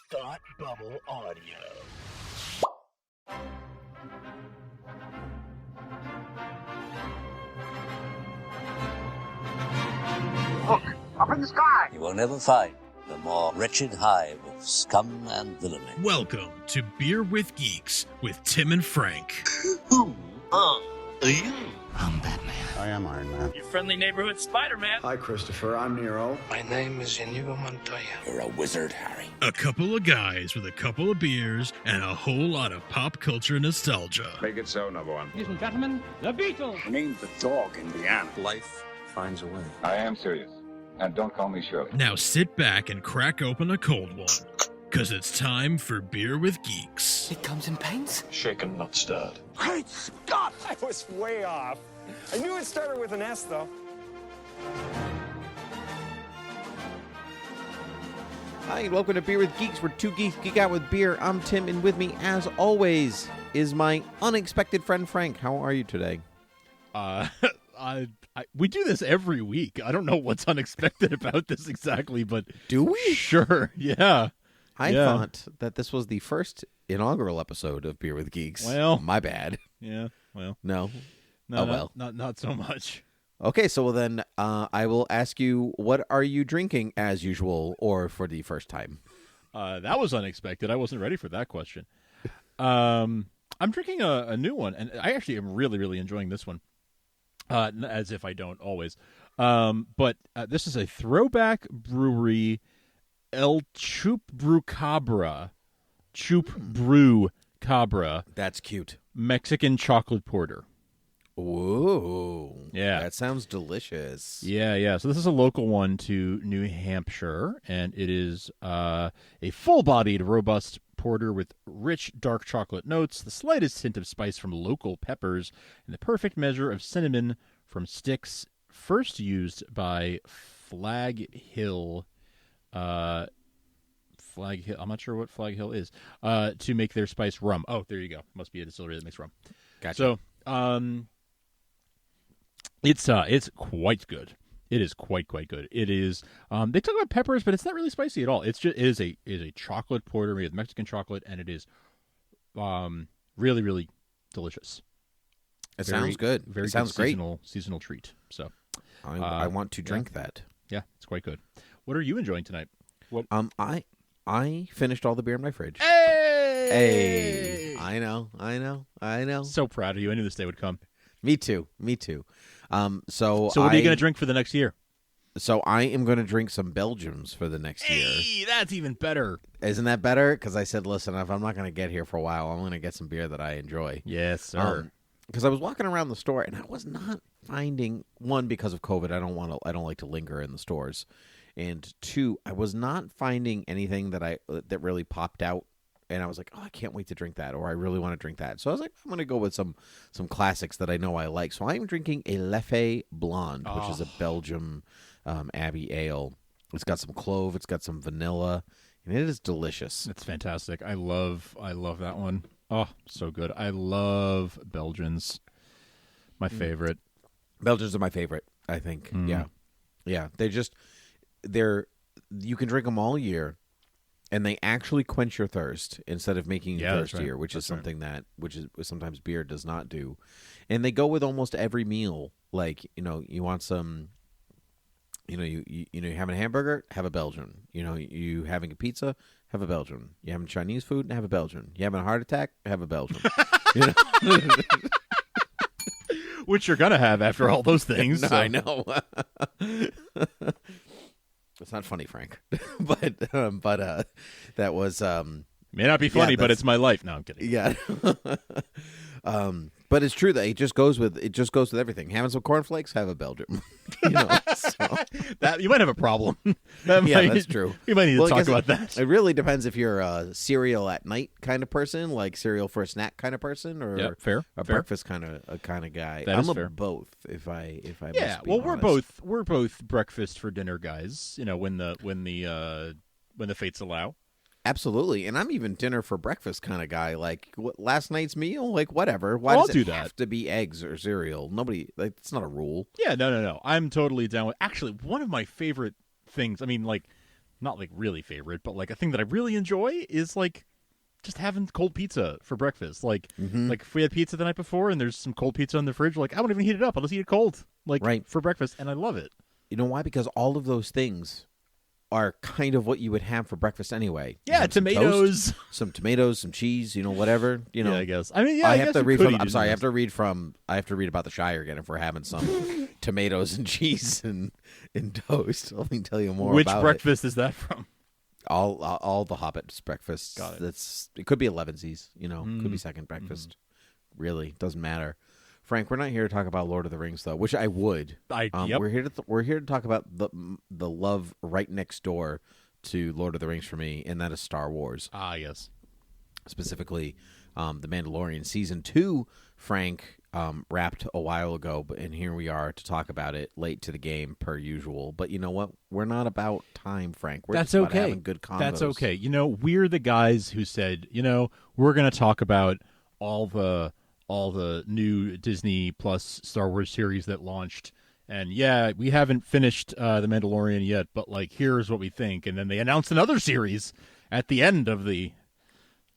Thought Bubble Audio. Look, up in the sky! You will never find the more wretched hive of scum and villainy. Welcome to Beer with Geeks with Tim and Frank. Who are you? I'm Batman. I am Iron Man. Your friendly neighborhood Spider-Man. Hi, Christopher. I'm Nero. My name is Inigo Montoya. You're a wizard, Harry. A couple of guys with a couple of beers and a whole lot of pop culture nostalgia. Make it so, number one. Ladies and gentlemen, the Beatles. I named the dog Indiana. Life finds a way. I am serious. And don't call me Shirley. Now sit back and crack open a cold one, because it's time for Beer with Geeks. It comes in paints. Shaken, not stirred. Great Scott! I was way off. I knew it started with an S, though. Hi, and welcome to Beer with Geeks, where two geeks geek out with beer. I'm Tim, and with me, as always, is my unexpected friend Frank. How are you today? We do this every week. I don't know what's unexpected about this exactly, but Do we? Sure, yeah. I thought that this was the first inaugural episode of Beer with Geeks. Well, my bad. Yeah, well. No. Not so much. Okay, so then I will ask you, what are you drinking as usual or for the first time? That was unexpected. I wasn't ready for that question. I'm drinking a new one, and I actually am really, really enjoying this one. As if I don't always. But this is a Throwback Brewery El Chupbrewcabra. Chupbrewcabra. That's cute. Mexican chocolate porter. Whoa. Yeah. That sounds delicious. Yeah. So this is a local one to New Hampshire, and it is a full-bodied, robust porter with rich dark chocolate notes, the slightest hint of spice from local peppers, and the perfect measure of cinnamon from sticks first used by Flag Hill. I'm not sure what Flag Hill is. To make their spice rum. Oh, there you go. Must be a distillery that makes rum. Gotcha. So, it's quite good. It is quite good. It is. They talk about peppers, but it's not really spicy at all. It is a chocolate porter made with Mexican chocolate, and it is, really, really delicious. It sounds good. Very it sounds good great. seasonal treat. So, I want to drink that. Yeah, it's quite good. What are you enjoying tonight? What? I finished all the beer in my fridge. Hey! I know. So proud of you. I knew this day would come. Me too. So what are you going to drink for the next year? So I am going to drink some Belgians for the next year. Hey, that's even better. Isn't that better? Because I said, listen, if I'm not going to get here for a while, I'm going to get some beer that I enjoy. Yes, sir. Because I was walking around the store and I was not finding, one, because of COVID, I don't like to linger in the stores, and two, I was not finding anything that really popped out. And I was like, oh, I can't wait to drink that, or I really want to drink that. So I was like, I'm going to go with some classics that I know I like. So I'm drinking a Leffe Blonde, which is a Belgium Abbey ale. It's got some clove, it's got some vanilla, and it is delicious. It's fantastic. I love that one. Oh, so good. I love Belgians. My favorite. Belgians are my favorite, I think. Yeah. You can drink them all year. And they actually quench your thirst instead of making you thirstier, which is something that sometimes beer does not do. And they go with almost every meal. Like, you want some, you're having a hamburger, have a Belgian. You having a pizza, have a Belgian. You having Chinese food, have a Belgian. You having a heart attack, have a Belgian. Which you're gonna have after all those things. No, so. I know. It's not funny, Frank, but that was may not be funny, but it's my life. No, I'm kidding. Yeah, but it's true that it just goes with everything. Having some cornflakes, have a Belgium. That you might have a problem. That's true. You might need to talk about that. It really depends if you're a cereal at night kind of person, like cereal for a snack kind of person, or fair. breakfast kind of guy. I'm a both. If I yeah, must be well, honest. we're both breakfast for dinner guys. When the fates allow. Absolutely, and I'm even dinner for breakfast kind of guy. Like last night's meal, like whatever. Why I'll does do it that. have to be eggs or cereal? Nobody, it's not a rule. Yeah, no. I'm totally down with. Actually, one of my favorite things. I mean, like not like really favorite, but like a thing that I really enjoy is like just having cold pizza for breakfast. Like like if we had pizza the night before and there's some cold pizza in the fridge, like I won't even heat it up. I'll just eat it cold, like for breakfast, and I love it. You know why? Because all of those things are kind of what you would have for breakfast anyway. Yeah, tomatoes, some tomatoes, some cheese, whatever. Yeah, I guess. I mean, yeah, I have to read from. I'm sorry, I have to read from. I have to read about the Shire again if we're having some tomatoes and cheese and toast. Let me tell you more. Which about breakfast is that from? All the Hobbit's breakfasts. Got it. It could be 11sies. Could be second breakfast. Really doesn't matter. Frank, we're not here to talk about Lord of the Rings, though, which I would. Yep. We're here to talk about the love right next door to Lord of the Rings for me, and that is Star Wars. Ah, yes. Specifically, The Mandalorian Season 2, Frank, wrapped a while ago, and here we are to talk about it late to the game, per usual. But you know what? We're not about time, Frank. We're That's just about okay. having good combos. That's okay. We're the guys who said, we're going to talk about all the new Disney Plus Star Wars series that launched. And yeah, we haven't finished The Mandalorian yet, but like, here's what we think. And then they announced another series at the end of the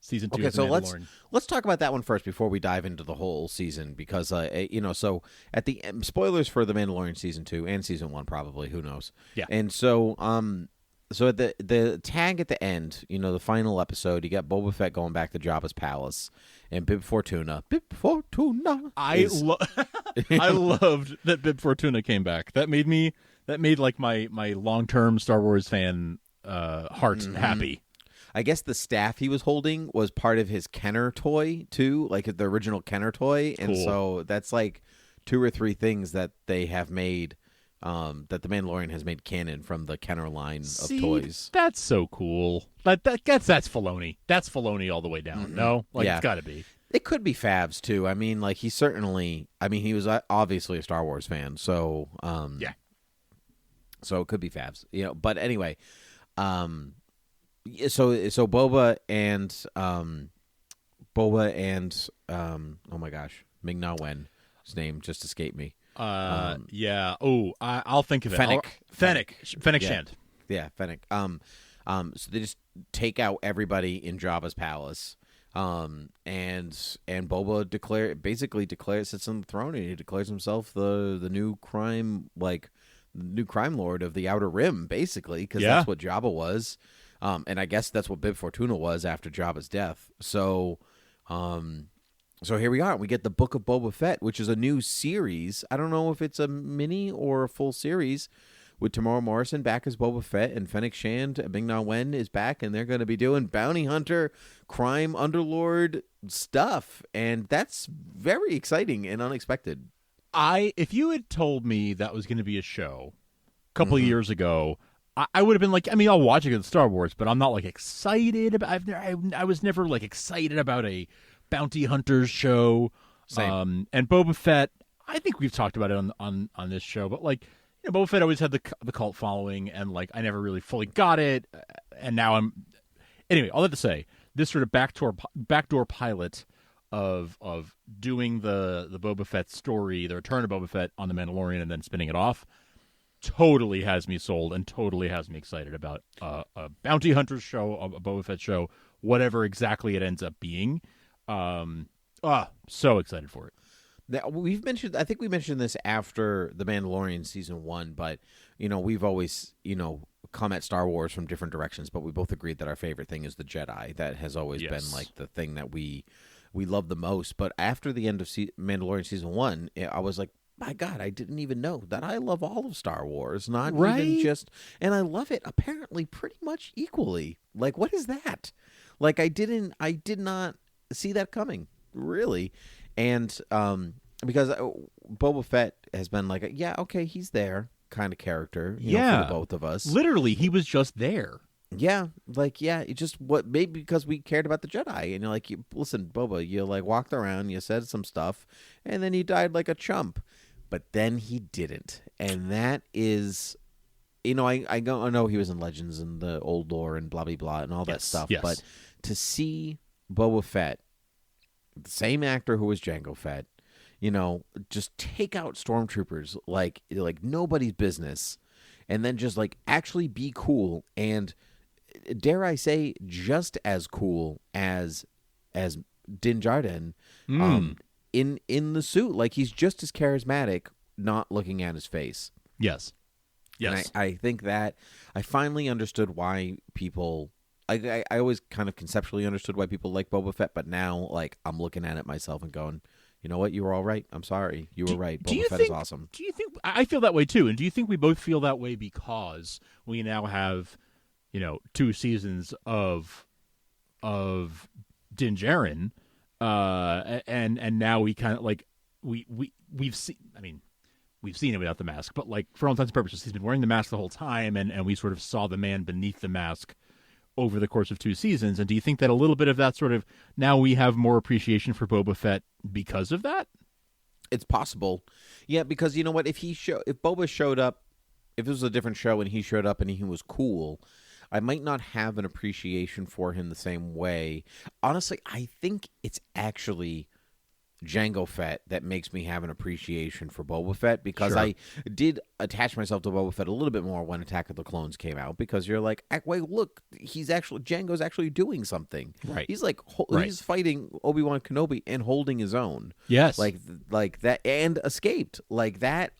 season 2 of The Mandalorian. Let's talk about that one first before we dive into the whole season, because so at the end, spoilers for The Mandalorian season 2 and season 1 probably, who knows. Yeah. And so at the tag at the end, the final episode, you got Boba Fett going back to Jabba's palace, and Bib Fortuna. I loved that Bib Fortuna came back. That made like my long-term Star Wars fan heart happy. I guess the staff he was holding was part of his Kenner toy too, like the original Kenner toy, and so that's like 2 or 3 things that they have made. That the Mandalorian has made canon from the Kenner line of toys. That's so cool. That's Filoni. That's Filoni all the way down. No, It's got to be. It could be Favs too. I mean, like he was obviously a Star Wars fan, so yeah. So it could be Favs, But anyway, so Boba and oh my gosh, Ming-Na Wen, his name just escaped me. Yeah. Oh, I'll think of it. Fennec Shand. Yeah, Fennec. So they just take out everybody in Jabba's palace. And Boba sits on the throne, and he declares himself the new crime lord of the Outer Rim, basically, because that's what Jabba was. And I guess that's what Bib Fortuna was after Jabba's death. So here we are. We get the Book of Boba Fett, which is a new series. I don't know if it's a mini or a full series, with Tamora Morrison back as Boba Fett, and Fennec Shand, Ming-Na Wen is back, and they're going to be doing bounty hunter, crime underlord stuff, and that's very exciting and unexpected. If you had told me that was going to be a show a couple of years ago, I would have been like, I mean, I'll watch it with Star Wars, but I'm not like excited about. I was never like excited about a bounty hunters show. Same. And Boba Fett, I think we've talked about it on this show, but like, Boba Fett always had the cult following, and like I never really fully got it, and now anyway, all that to say, this sort of backdoor pilot of doing the Boba Fett story, the return of Boba Fett on The Mandalorian, and then spinning it off, totally has me sold and totally has me excited about a bounty hunters show, a Boba Fett show, whatever exactly it ends up being. So excited for it. Now, I think we mentioned this after The Mandalorian season 1, but we've always come at Star Wars from different directions, but we both agreed that our favorite thing is the Jedi. That has always been like the thing that we love the most. But after the end of Mandalorian season 1, I was like, my God, I didn't even know that I love all of Star Wars, not even just, and I love it apparently pretty much equally. Like, what is that? Like, I did not see that coming, really. And because Boba Fett has been like, he's there kind of character, for the both of us. Literally, he was just there. It just maybe because we cared about the Jedi, and you're like, listen, Boba, you like walked around, you said some stuff, and then you died like a chump. But then he didn't, and that is, I know he was in Legends and the old lore and blah blah blah and all that stuff. Yes. But to see Boba Fett, the same actor who was Jango Fett, just take out stormtroopers like nobody's business, and then just like actually be cool and, dare I say, just as cool as Din Djarin in the suit. Like, he's just as charismatic not looking at his face. Yes. And I think that I finally understood why people. I always kind of conceptually understood why people like Boba Fett, but now, like, I'm looking at it myself and going, you know what? You were all right. I'm sorry. You were right. Boba Fett is awesome. Do you think I feel that way too? And do you think we both feel that way because we now have, 2 seasons of Din Djarin, and now we kind of like we've seen. I mean, we've seen it without the mask, but like for all intents and purposes, he's been wearing the mask the whole time, and we sort of saw the man beneath the mask over the course of 2 seasons. And do you think that a little bit of that sort of now we have more appreciation for Boba Fett because of that? It's possible. Yeah, because you know what? If Boba showed up, if it was a different show and he showed up and he was cool, I might not have an appreciation for him the same way. Honestly, I think it's actually Jango Fett that makes me have an appreciation for Boba Fett, because I did attach myself to Boba Fett a little bit more when Attack of the Clones came out, because you're like, wait, look, Jango's actually doing something. Right. He's like, he's fighting Obi-Wan Kenobi and holding his own. Yes. Like that, and escaped. Like that's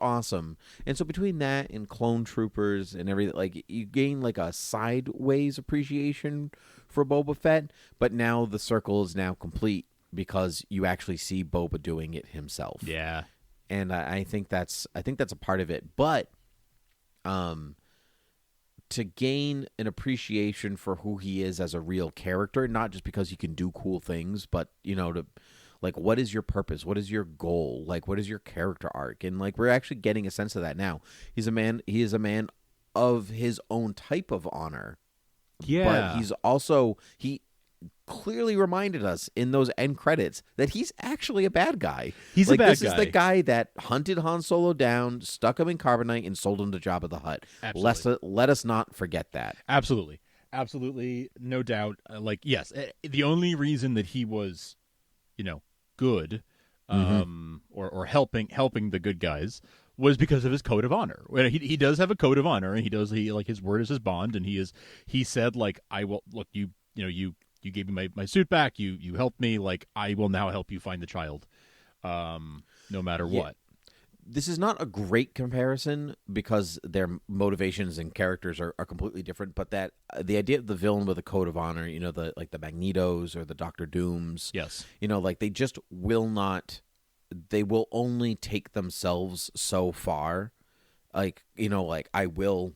awesome. And so between that and Clone Troopers and everything, like, you gain like a sideways appreciation for Boba Fett, but now the circle is now complete, because you actually see Boba doing it himself. Yeah. And I think that's a part of it. But to gain an appreciation for who he is as a real character, not just because he can do cool things, but, to, like, what is your purpose? What is your goal? Like, what is your character arc? And, like, we're actually getting a sense of that now. He is a man of his own type of honor. Yeah. But he clearly reminded us in those end credits that he's actually a bad guy. He's a bad guy. This is the guy that hunted Han Solo down, stuck him in carbonite, and sold him to Jabba the Hutt. Absolutely. Let us not forget that. Absolutely. No doubt. Yes, the only reason that he was, good, or helping the good guys was because of his code of honor. He does have a code of honor, and his word is his bond, and he said, like, I will look, you gave me my suit back, you helped me, like, I will now help you find the child, no matter what. This is not a great comparison because their motivations and characters are completely different, but that the idea of the villain with a code of honor, the Magnetos or the Doctor Dooms, yes, they just will not. They will only take themselves so far. I will.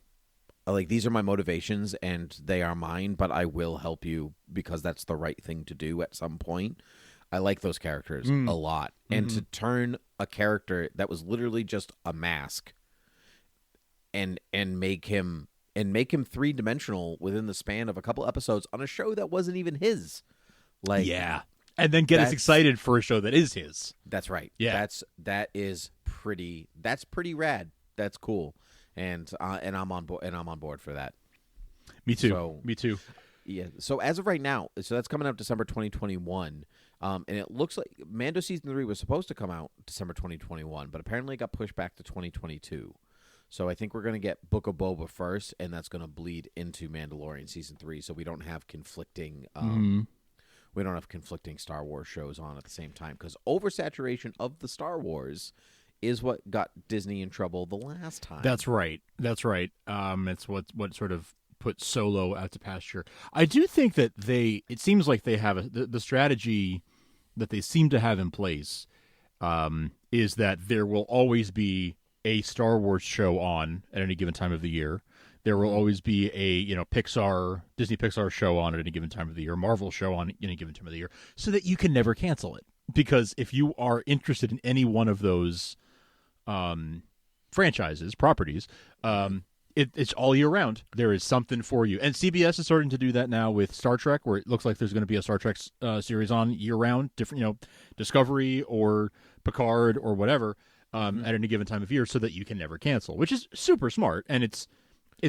Like, these are my motivations and they are mine, but I will help you because that's the right thing to do at some point. I like those characters a lot. And to turn a character that was literally just a mask and make him 3-dimensional within the span of a couple episodes on a show that wasn't even his. Like, yeah. And then get us excited for a show that is his. That's right. Yeah. That's pretty rad. That's cool. And I'm on board for that. Me too. Me too. Yeah. So as of right now, that's coming out December 2021. And it looks like Mando Season 3 was supposed to come out December 2021, but apparently it got pushed back to 2022. So I think we're going to get Book of Boba first, and that's going to bleed into Mandalorian Season 3, so we don't have conflicting Star Wars shows on at the same time, because oversaturation of the Star Wars is what got Disney in trouble the last time. That's right. It's what sort of put Solo out to pasture. I do think that it seems like they have the strategy that they seem to have in place is that there will always be a Star Wars show on at any given time of the year. There will always be a Disney Pixar show on at any given time of the year, Marvel show on any given time of the year, so that you can never cancel it. Because if you are interested in any one of those franchises, properties, it's all year round. There is something for you. And CBS is starting to do that now with Star Trek, where it looks like there's going to be a Star Trek series on year round, different, Discovery or Picard or whatever, at any given time of year, so that you can never cancel, which is super smart. And it's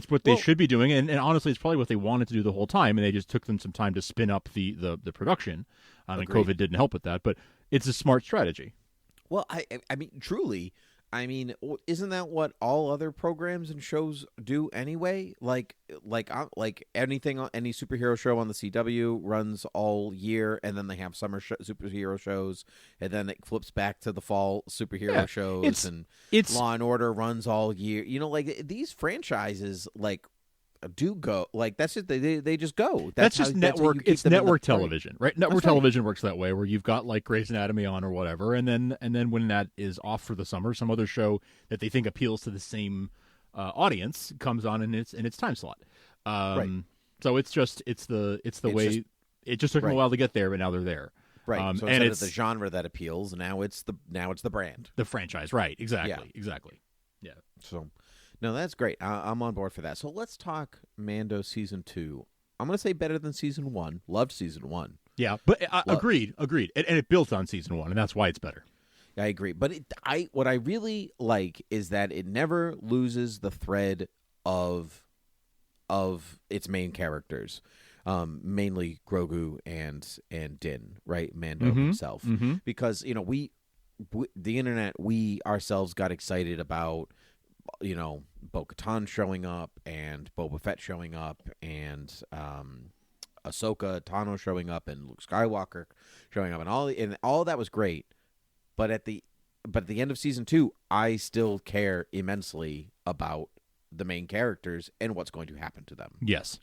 what they should be doing. And honestly, it's probably what they wanted to do the whole time. And they just took them some time to spin up the production. And COVID didn't help with that, but it's a smart strategy. Well, I mean, truly, I mean, isn't that what all other programs and shows do anyway? Like anything, any superhero show on the CW runs all year, and then they have summer superhero shows, and then it flips back to the fall superhero shows, and Law and Order runs all year. You know, like these franchises, like do go like that's just they just go. That's just network. It's network television, right? Network That's television works that way, where you've got like Grey's Anatomy on or whatever, and then when that is off for the summer, some other show that they think appeals to the same audience comes on in its time slot. Right. So it just took them a while to get there, but now they're there. Right. So and instead it's of the genre that appeals, now it's the brand, the franchise. Right. Exactly. Yeah. So. No, that's great. I'm on board for that. So let's talk Mando Season 2. I'm going to say better than Season 1. Loved Season 1. Yeah, but agreed. And it built on Season 1, and that's why it's better. I agree. But what I really like is that it never loses the thread of its main characters, mainly Grogu and Din, right? Mando himself. Mm-hmm. Because, you know, we the internet, we ourselves got excited about, you know, Bo-Katan showing up and Boba Fett showing up and Ahsoka Tano showing up and Luke Skywalker showing up and all that was great. But at the end of Season 2, I still care immensely about the main characters and what's going to happen to them. Yes,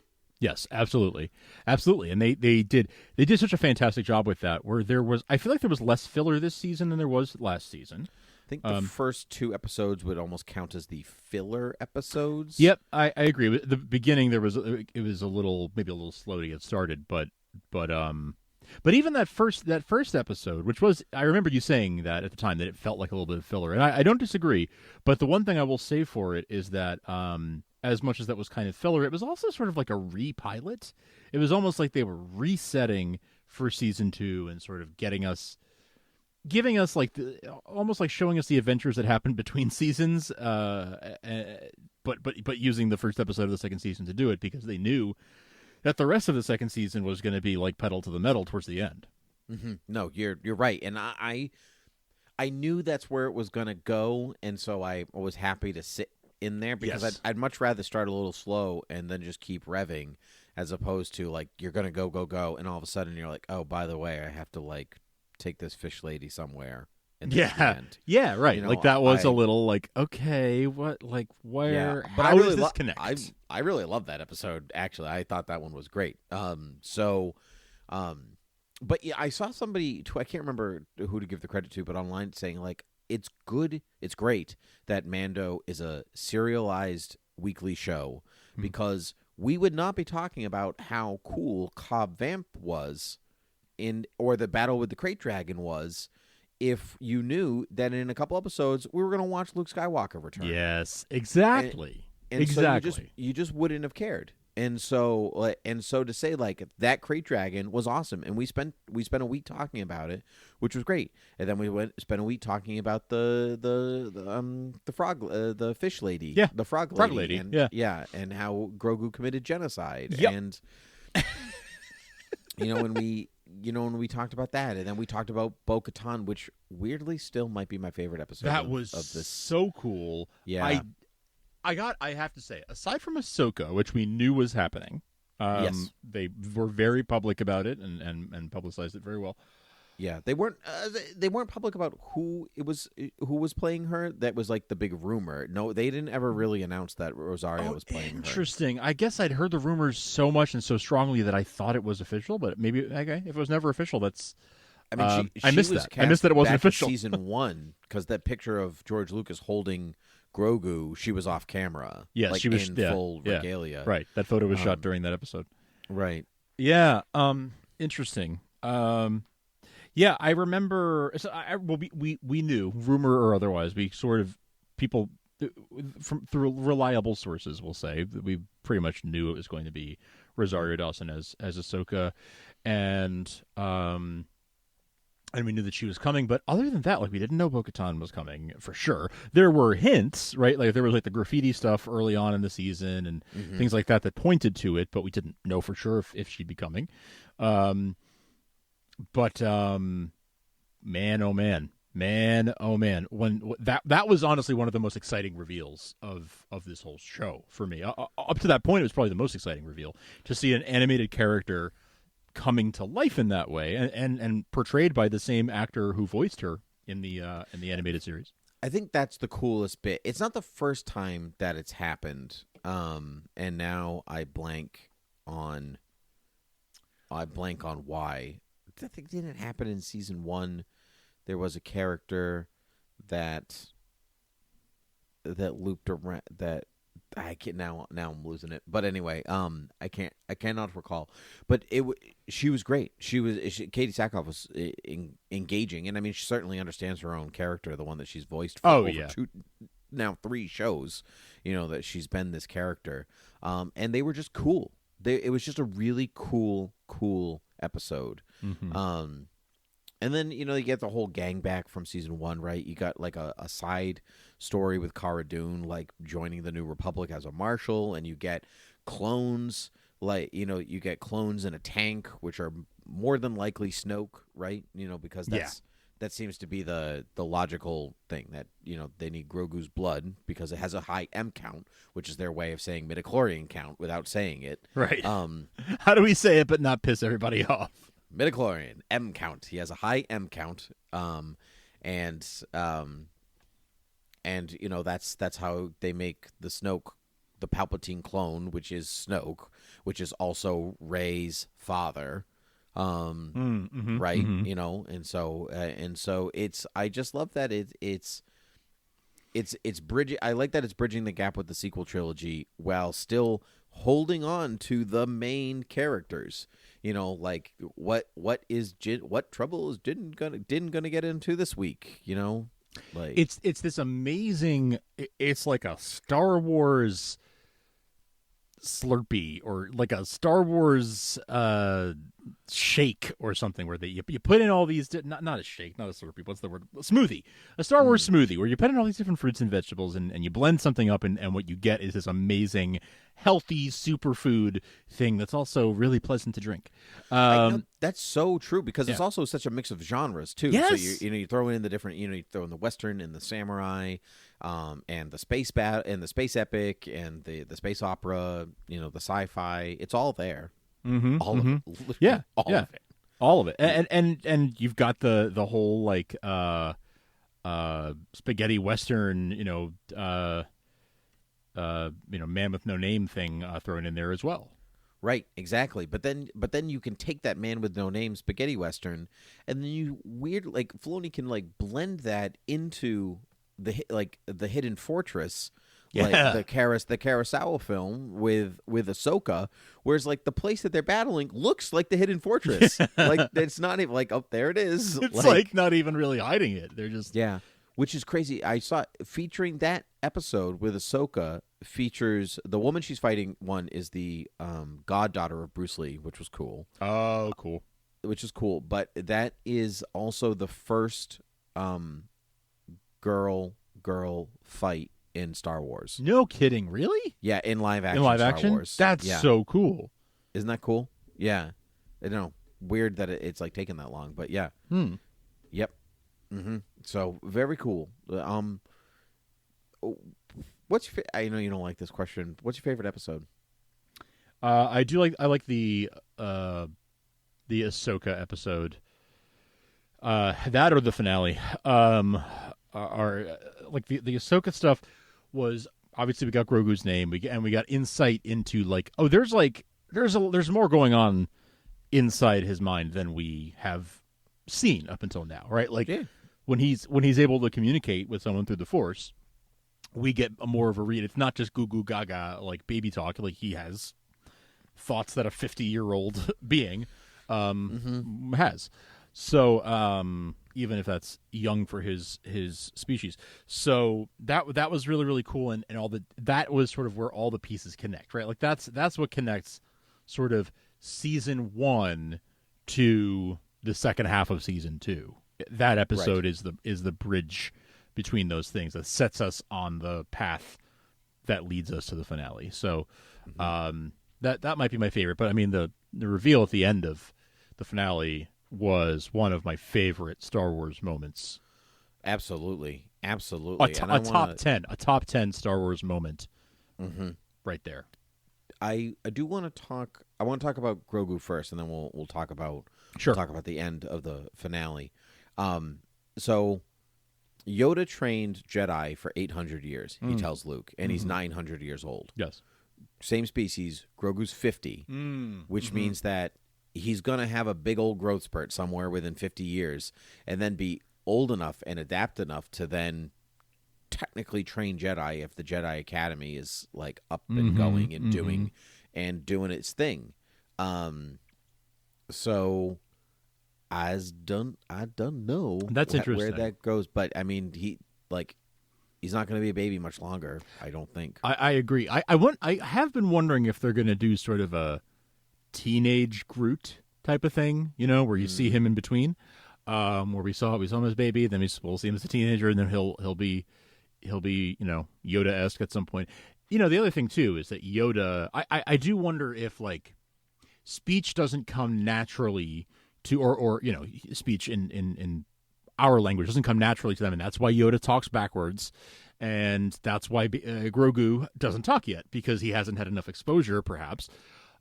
absolutely. And they did such a fantastic job with that. Where I feel like there was less filler this season than there was last season. I think the first 2 episodes would almost count as the filler episodes. Yep, I agree. At the beginning, it was a little slow to get started, but even that first episode, which was, I remember you saying that at the time that it felt like a little bit of filler, and I don't disagree. But the one thing I will say for it is that as much as that was kind of filler, it was also sort of like a repilot. It was almost like they were resetting for Season 2 and sort of giving us like almost like showing us the adventures that happened between seasons, but using the first episode of the second season to do it, because they knew that the rest of the second season was going to be like pedal to the metal towards the end. Mm-hmm. No, you're right, and I knew that's where it was going to go, and so I was happy to sit in there because Yes. I'd much rather start a little slow and then just keep revving, as opposed to like you're going to go, and all of a sudden you're like, oh, by the way, I have to like take this fish lady somewhere. Yeah, right. You know, like that was a little like, okay, what, like where? But how I really does this connect? I really love that episode. Actually, I thought that one was great. But yeah, I saw somebody I can't remember who to give the credit to, but online saying like it's good, it's great that Mando is a serialized weekly show because we would not be talking about how cool Cobb Vamp was or the battle with the Crate Dragon was if you knew that in a couple episodes we were going to watch Luke Skywalker return. Yes, exactly. So you just wouldn't have cared. And so to say like that Crate Dragon was awesome, and we spent a week talking about it, which was great. And then we spent a week talking about the frog, the fish lady, the frog lady, and, and how Grogu committed genocide, and when we talked about that, and then we talked about Bo-Katan, which weirdly still might be my favorite episode. That was of this. so cool. Yeah. I have to say, aside from Ahsoka, which we knew was happening, yes, they were very public about it and publicized it very well. Yeah, they weren't public about who was playing her. That was like the big rumor. No, they didn't ever really announce that Rosario was playing her. Interesting. I guess I'd heard the rumors so much and so strongly that I thought it was official, but maybe if it was never official, that's. I mean, I missed that. I missed that it wasn't official. Season 1, because that picture of George Lucas holding Grogu, she was off camera. Yes, like she was in full regalia. Right. That photo was shot during that episode. Right. Yeah. Interesting. Yeah, I remember. So we knew, rumor or otherwise, we sort of people through reliable sources will say that we pretty much knew it was going to be Rosario Dawson as Ahsoka, and we knew that she was coming. But other than that, like we didn't know Bo-Katan was coming for sure. There were hints, right? Like there was like the graffiti stuff early on in the season and things like that pointed to it, but we didn't know for sure if she'd be coming. But man, oh man, Man, oh man, when that was honestly one of the most exciting reveals of this whole show for me. Up to that point, it was probably the most exciting reveal to see an animated character coming to life in that way, and portrayed by the same actor who voiced her in the animated series. I think that's the coolest bit. It's not the first time that it's happened, and now I blank on why. I think didn't it happen in season 1? There was a character that looped around that I can't now. I'm losing it. But anyway, I cannot recall. But she was great. Katie Sackhoff was engaging, and I mean, she certainly understands her own character, the one that she's voiced for over 3 shows. You know that she's been this character, and they were just cool. It was just a really cool episode. Mm-hmm. And then, you get the whole gang back from season 1, right? You got like a side story with Cara Dune, like joining the New Republic as a marshal, and you get clones, you get clones in a tank, which are more than likely Snoke, right? Because that seems to be the logical thing, that, they need Grogu's blood because it has a high M count, which is their way of saying midichlorian count without saying it. Right. How do we say it but not piss everybody off? Midichlorian M count. He has a high M count, and that's how they make the Snoke, the Palpatine clone, which is Snoke, which is also Rey's father, right? Mm-hmm. And so it's. I just love that it's bridging. I like that it's bridging the gap with the sequel trilogy while still holding on to the main characters. Like what trouble is didn't gonna get into this week. Like it's this amazing. It's like a Star Wars Slurpee, or like a Star Wars shake or something, where you put in all these not a shake, not a Slurpee, what's the word, a smoothie, a Star Wars smoothie, where you put in all these different fruits and vegetables, and you blend something up, and what you get is this amazing healthy superfood thing that's also really pleasant to drink. That's so true, because it's also such a mix of genres too. Yes. So you throw in the different, you throw in the Western and the samurai, and the space and the space epic and the space opera, the sci-fi. It's all there. Mm-hmm, all of it. Yeah, all of it. All of it. And you've got the whole like spaghetti Western, man with no name thing thrown in there as well. Right, exactly. But then you can take that man with no name spaghetti Western, and then you Filoni can blend that into the Hidden Fortress, like the Kurosawa film with Ahsoka, whereas the place that they're battling looks like the Hidden Fortress. It's not even there it is. It's not even really hiding it. They're just which is crazy. I saw featuring that episode with Ahsoka features the woman she's fighting. One is the goddaughter of Bruce Lee, which was cool. Oh, cool. Which is cool, but that is also the first girl fight in Star Wars. No kidding, really? Yeah, in live action. Star Wars. That's so cool. Isn't that cool? Yeah. I know. Weird that it's taken that long, but yeah. Yep. Mm-hmm. So very cool. What's your I know you don't like this question. What's your favorite episode? I like the Ahsoka episode. That or the finale. Are like the Ahsoka stuff was obviously we got Grogu's name, we got insight into there's more going on inside his mind than we have seen up until now, right? When he's able to communicate with someone through the Force, we get more of a read. It's not just goo goo gaga baby talk. He has thoughts that a 50-year-old being has. So even if that's young for his species, so that was really, really cool, and all that was sort of where all the pieces connect, right? That's what connects sort of season 1 to the second half of season 2. That episode is the bridge between those things that sets us on the path that leads us to the finale. So that might be my favorite, but I mean the reveal at the end of the finale was one of my favorite Star Wars moments Absolutely. A And I top 10 Star Wars moment. Mm-hmm. Right there. I do want to talk. I want to talk about Grogu first, and then we'll talk about the end of the finale. So Yoda trained Jedi for 800 years. He tells Luke, and he's 900 years old. Yes. Same species. Grogu's 50, which means that he's gonna have a big old growth spurt somewhere within 50 years, and then be old enough and adapt enough to then technically train Jedi if the Jedi Academy is like up and going and doing its thing. So I don't know That's interesting where that goes, but I mean he's not going to be a baby much longer, I don't think. I agree. I have been wondering if they're going to do sort of a teenage Groot type of thing, where you see him in between, where we saw him as a baby, then we'll see him as a teenager, and then he'll be Yoda-esque at some point. The other thing too is that Yoda, I do wonder if like speech doesn't come naturally to, or speech in our language doesn't come naturally to them, and that's why Yoda talks backwards, and that's why Grogu doesn't talk yet, because he hasn't had enough exposure, perhaps,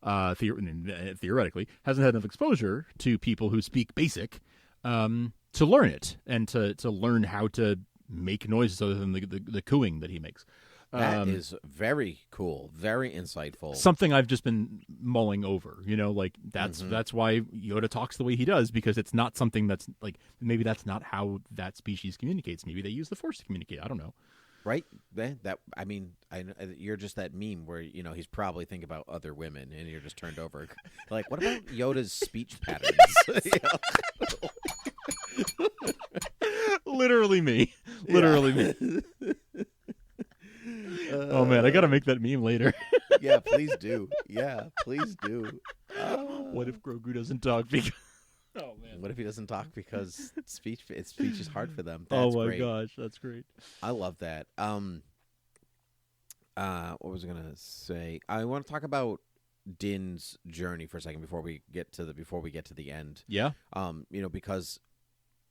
theoretically, hasn't had enough exposure to people who speak basic to learn it, and to learn how to make noises other than the cooing that he makes. That is very cool, very insightful. Something I've just been mulling over, that's why Yoda talks the way he does, because it's not something that's like, maybe that's not how that species communicates. Maybe they use the Force to communicate. I don't know. Right? You're just that meme where, he's probably thinking about other women and you're just turned over. Like, what about Yoda's speech patterns? Literally me. Me. Oh man, I gotta make that meme later. Yeah, please do. What if Grogu doesn't talk because? Oh man. What if he doesn't talk because speech is hard for them? That's great. Gosh, that's great. I love that. What was I gonna say? I want to talk about Din's journey for a second before we get to the end. Yeah. Because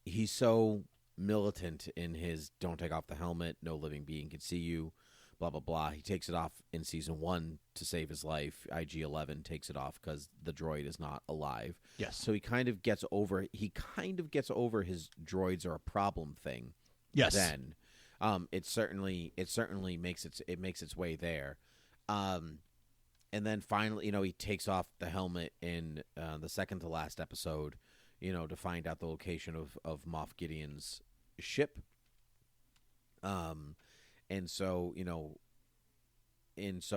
he's so militant in his "don't take off the helmet, no living being can see you," blah blah blah. He takes it off in season 1 to save his life. IG-11 takes it off because the droid is not alive. Yes. So he kind of gets over his droids are a problem thing. Yes. Then, it certainly makes its way there. And then finally, he takes off the helmet in the second to last episode, to find out the location of Moff Gideon's ship. And so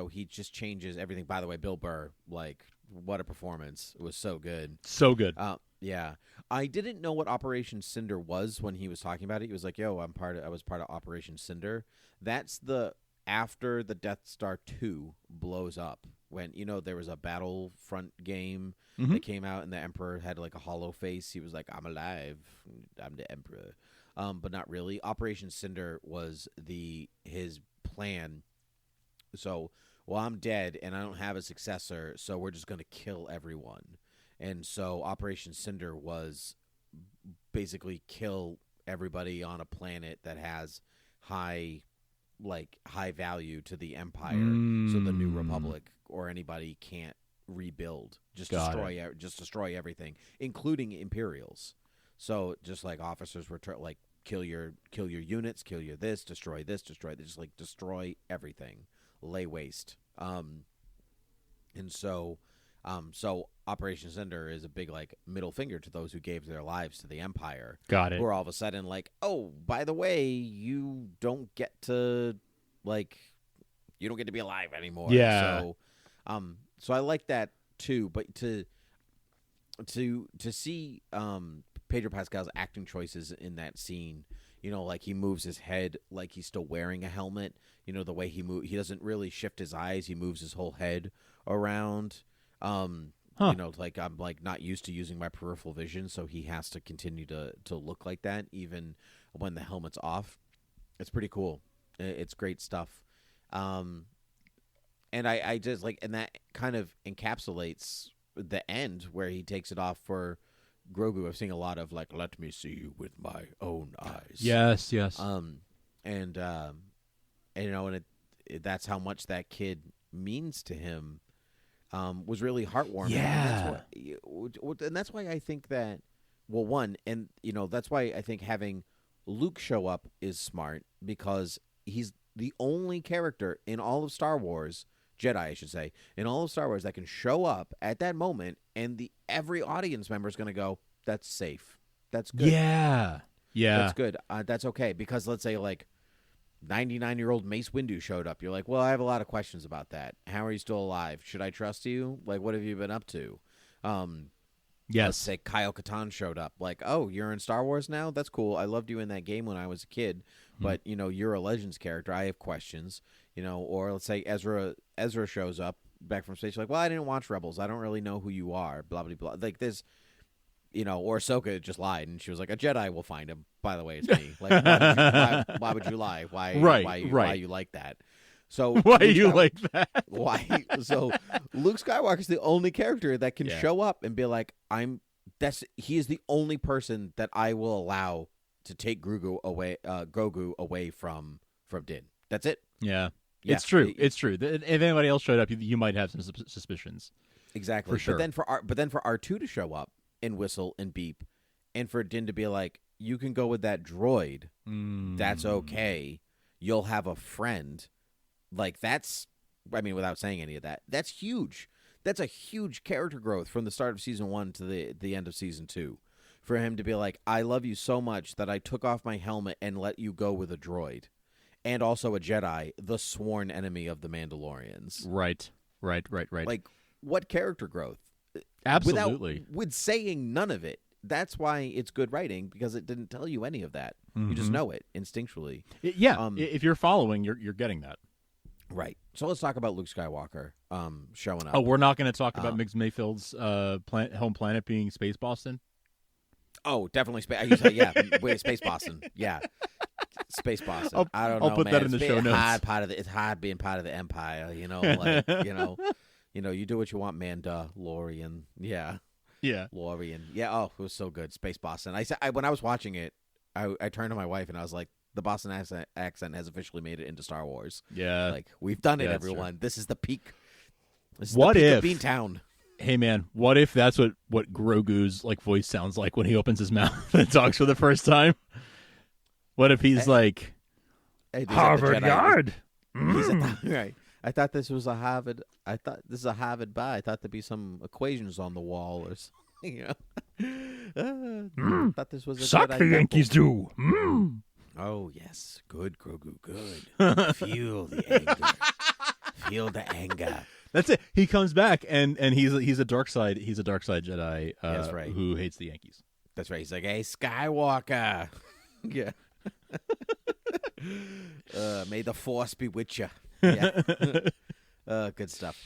he just changes everything. By the way, Bill Burr, what a performance. It was so good. So good. Yeah. I didn't know what Operation Cinder was when he was talking about it. He was like, yo, I was part of Operation Cinder. That's after the Death Star 2 blows up, when, there was a Battlefront game that came out and the Emperor had like a hollow face. He was like, I'm alive. I'm the Emperor. But not really. Operation Cinder was his plan. So, well, I'm dead and I don't have a successor, so we're just going to kill everyone. And so Operation Cinder was basically kill everybody on a planet that has high value to the Empire, so the New Republic or anybody can't rebuild. Just destroy everything, including Imperials. So just like officers were kill your units, kill your this, destroy this, just destroy everything, lay waste. And so Operation Cinder is a big middle finger to those who gave their lives to the Empire. Got it. Who are all of a sudden oh, by the way, you don't get to be alive anymore. Yeah. So I like that too, but to see Pedro Pascal's acting choices in that scene, he moves his head like he's still wearing a helmet. The way he doesn't really shift his eyes. He moves his whole head around. I'm not used to using my peripheral vision, so he has to continue to look like that even when the helmet's off. It's pretty cool. It's great stuff. And I just and that kind of encapsulates the end where he takes it off for Grogu, I've seen a lot of like, let me see you with my own eyes. Yes. And that's how much that kid means to him. Was really heartwarming. Yeah. And that's why I think that, well, one, and, that's why I think having Luke show up is smart, because he's the only character in all of Star Wars, Jedi, I should say, in all of Star Wars that can show up at that moment, and every audience member is going to go, that's safe. That's good. Yeah. That's good. That's okay. Because let's say, like, 99-year-old Mace Windu showed up. You're like, well, I have a lot of questions about that. How are you still alive? Should I trust you? Like, what have you been up to? Yes. Let's say Kyle Katarn showed up. Like, oh, you're in Star Wars now? That's cool. I loved you in that game when I was a kid. But, you're a Legends character. I have questions. Or let's say Ezra shows up back from space. You're like, well, I didn't watch Rebels. I don't really know who you are. Blah, blah, blah. Like, there's... or Ahsoka just lied, and she was like, a Jedi will find him. By the way, it's me. Like, why would you lie? Why you like that? So why you like that? Why? So Luke Skywalker's the only character that can show up and be like, he is the only person that I will allow to take Grogu away from Din. That's it. Yeah. It's true. It's true. If anybody else showed up, you might have some suspicions. Exactly. For sure. But then for R2 to show up and whistle and beep, and for Din to be like, you can go with that droid. That's okay. You'll have a friend. Like, that's, I mean, without saying any of that, that's huge. That's a huge character growth from the start of Season 1 to the end of Season 2. For him to be like, I love you so much that I took off my helmet and let you go with a droid. And also a Jedi, the sworn enemy of the Mandalorians. Right. Like, what character growth? Absolutely. With saying none of it. That's why it's good writing, because it didn't tell you any of that. You just know it instinctually. If you're following, you're getting that. Right. So let's talk about Luke Skywalker showing up. Oh, we're not going to talk about Migs Mayfeld's home planet being Space Boston? Oh, definitely Space Boston. Yeah. Space Boston. I don't know. I'll put that in the show notes. It's hard being part of the Empire, you do what you want, Mandalorian. Yeah. Yeah. Lorian. Yeah, oh, it was so good. Space Boston. When I was watching it, I turned to my wife and I was like, the Boston accent has officially made it into Star Wars. Yeah. Like, we've done it, Yeah, everyone. true. This is the peak. This is What the peak if of Beantown. Hey man, what if that's what Grogu's voice sounds like when he opens his mouth and talks for the first time? What if he's like, Harvard Yard? Right. I thought this was a Harvard. I thought this is a Harvard bar. I thought there'd be some equations on the wall or something. I thought this was a Suck Jedi the temple. Yankees do. Oh yes, good Grogu, good. Feel the anger. Feel the anger. That's it. He comes back and he's a dark side. He's a dark side Jedi. That's right. Who hates the Yankees. That's right. He's like, hey, Skywalker. Yeah. May the Force be with you. Yeah. Good stuff.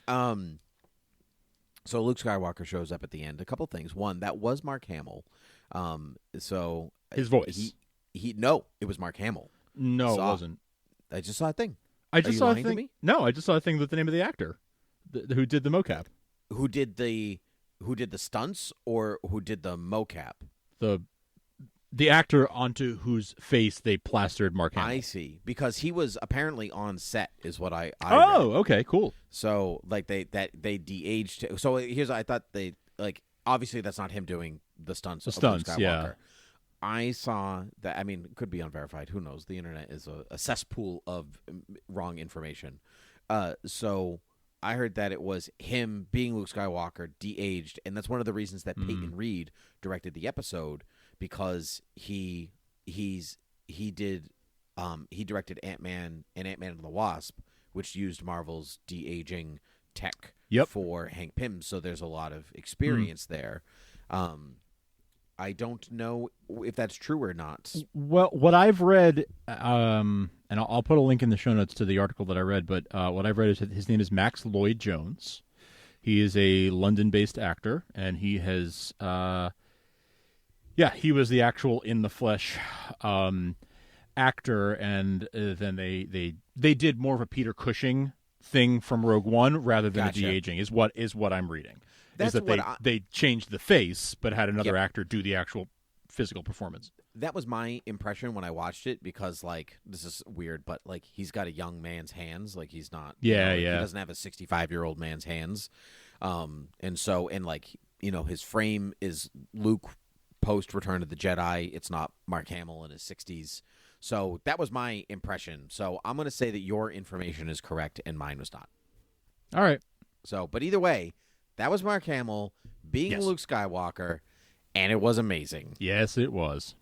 So Luke Skywalker shows up at the end. A couple things. One, that was Mark Hamill. So his voice. No, it was Mark Hamill. No, it wasn't. I just saw a thing. I just saw a to thing. me? No, I just saw a thing with the name of the actor who did the mocap. Who did the stunts or who did the mocap? The actor onto whose face they plastered Mark Hamill. I see, because he was apparently on set, is what I read. Okay, cool. So like they de-aged. So here's I thought they like obviously that's not him doing the stunts. Of Luke Skywalker. Yeah. I saw that. I mean, it could be unverified. Who knows? The internet is a cesspool of wrong information. So I heard that it was him being Luke Skywalker de-aged, and that's one of the reasons that Peyton Reed directed the episode, because he directed Ant-Man and Ant-Man and the Wasp, which used Marvel's de-aging tech for Hank Pym. So there's a lot of experience there. I don't know if that's true or not. Well, what I've read, and I'll put a link in the show notes to the article that I read, but what I've read is that his name is Max Lloyd Jones. He is a London-based actor, and he has, he was the actual in-the-flesh actor, and then they did more of a Peter Cushing thing from Rogue One rather than a de-aging, is what I'm reading. That's is that they changed the face, but had another Yep. actor do the actual physical performance. That was my impression when I watched it, because like, this is weird, but like, he's got a young man's hands. Like, he's not. Yeah, like, yeah. He doesn't have a 65-year-old man's hands. And like, his frame is Luke post Return of the Jedi. It's not Mark Hamill in his 60s. So that was my impression. So I'm going to say that your information is correct and mine was not. All right. So, but either way, that was Mark Hamill being Yes. Luke Skywalker, and it was amazing. Yes, it was.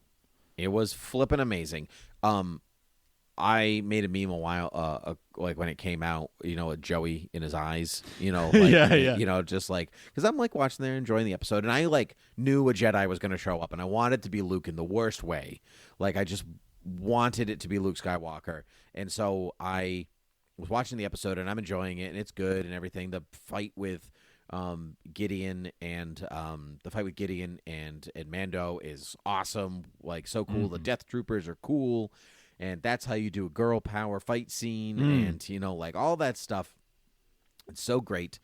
It was flippin' amazing. I made a meme a while, like when it came out, with Joey in his eyes, like, Yeah. Just like, because I'm like watching there, enjoying the episode, and I like knew a Jedi was going to show up, and I wanted to be Luke in the worst way. Like, I just wanted it to be Luke Skywalker, and so I was watching the episode, and I'm enjoying it, and it's good and everything. The fight with Gideon and Mando is awesome, like so cool. Mm-hmm. The Death Troopers are cool, and that's how you do a girl power fight scene, and like all that stuff. It's so great.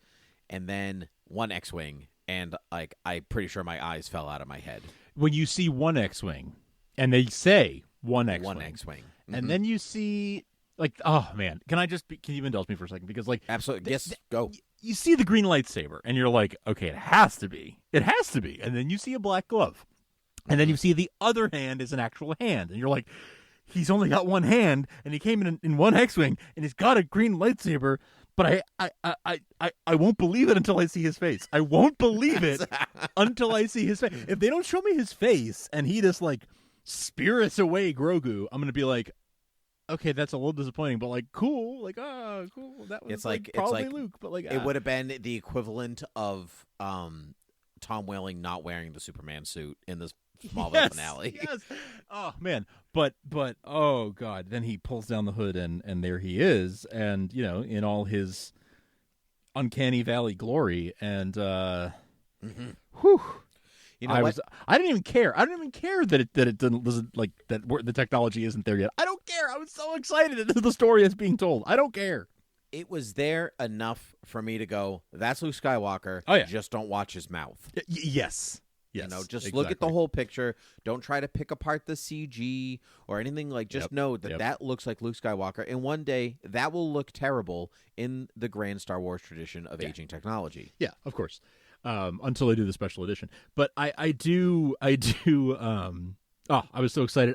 And then one X-wing, and like I'm pretty sure my eyes fell out of my head When you see one X-wing, and they say one X-wing, one X-wing, and then you see, like, oh man, can you indulge me for a second? Because like, absolutely, yes, go. You see the green lightsaber, and you're like, okay, it has to be, and then you see a black glove, and then you see the other hand is an actual hand, and you're like, he's only got one hand, and he came in one X-wing, and he's got a green lightsaber. But I won't believe it until I see his face. I won't believe it until I see his face. If they don't show me his face and he just like spirits away Grogu, I'm gonna be like, okay, that's a little disappointing, but like cool, like cool. That was It's like probably Luke, but like it would have been the equivalent of Tom Welling not wearing the Superman suit in the Smallville finale. Yes. Oh man, but oh god, then he pulls down the hood and there he is, and in all his uncanny valley glory, and whew. I didn't even care. I didn't even care that it doesn't like that the technology isn't there yet. I don't care. I was so excited that the story is being told. I don't care. It was there enough for me to go, that's Luke Skywalker. Oh, yeah. Just don't watch his mouth. Yes. Yes. Just look at the whole picture. Don't try to pick apart the CG or anything. Like, just know that that looks like Luke Skywalker. And one day, that will look terrible in the grand Star Wars tradition of aging technology. Yeah, of course. Until they do the special edition. But I was so excited.